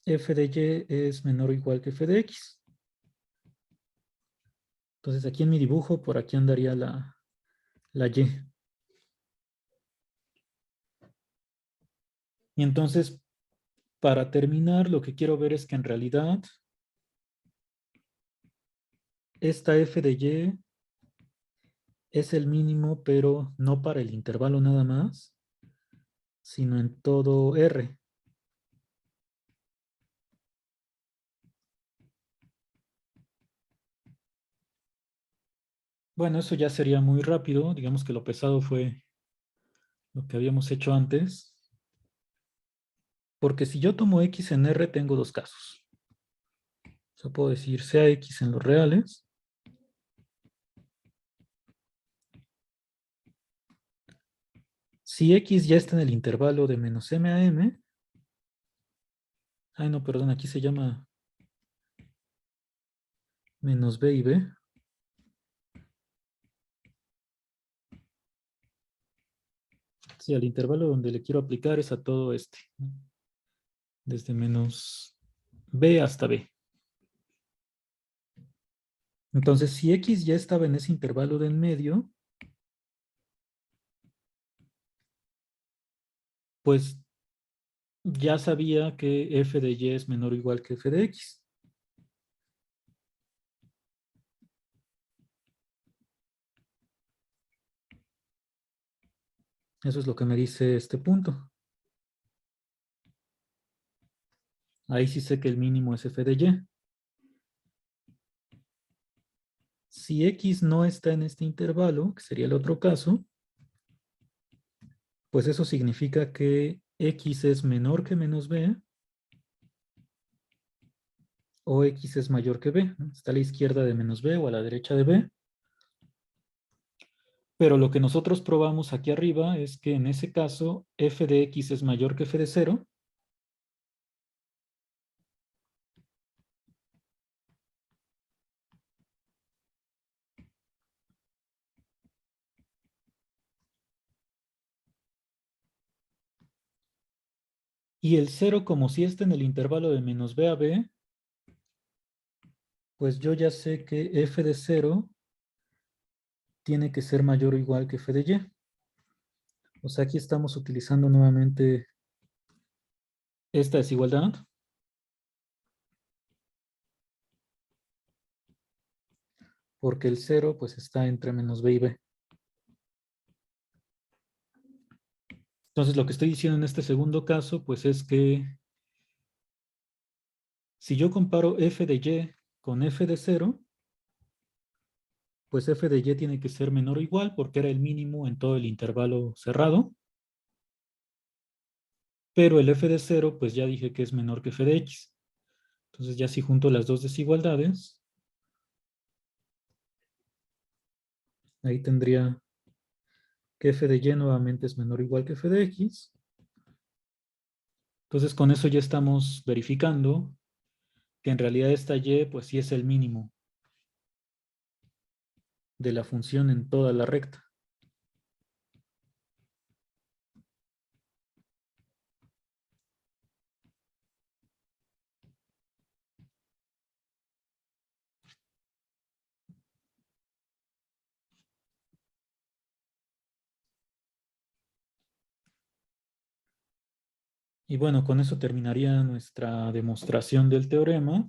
f de y es menor o igual que f de x. Entonces aquí en mi dibujo, por aquí andaría la y. Y entonces, para terminar, lo que quiero ver es que en realidad esta f de y es el mínimo, pero no para el intervalo nada más, sino en todo R. Bueno, eso ya sería muy rápido. Digamos que lo pesado fue lo que habíamos hecho antes. Porque si yo tomo x en R, tengo dos casos. O sea, puedo decir sea x en los reales. Si x ya está en el intervalo de menos m a m. Ay, no, perdón, aquí se llama menos b y b. Sí, al intervalo donde le quiero aplicar es a todo este. Desde menos b hasta b. Entonces, si x ya estaba en ese intervalo de en medio, pues ya sabía que f de y es menor o igual que f de x. Eso es lo que me dice este punto. Ahí sí sé que el mínimo es f de y. Si x no está en este intervalo, que sería el otro caso, pues eso significa que x es menor que menos b o x es mayor que b. Está a la izquierda de menos b o a la derecha de b. Pero lo que nosotros probamos aquí arriba es que en ese caso f de x es mayor que f de 0. Y el 0, como si está en el intervalo de menos b a b, pues yo ya sé que f de 0 tiene que ser mayor o igual que f de y. O sea, aquí estamos utilizando nuevamente esta desigualdad. Porque el 0 pues está entre menos b y b. Entonces lo que estoy diciendo en este segundo caso pues es que si yo comparo f de y con f de 0, pues f de y tiene que ser menor o igual porque era el mínimo en todo el intervalo cerrado. pero el f de 0, pues ya dije que es menor que f de x. Entonces ya si junto las dos desigualdades, ahí tendría que f de y nuevamente es menor o igual que f de x. Entonces con eso ya estamos verificando que en realidad esta y pues sí es el mínimo de la función en toda la recta. Y bueno, con eso terminaría nuestra demostración del teorema.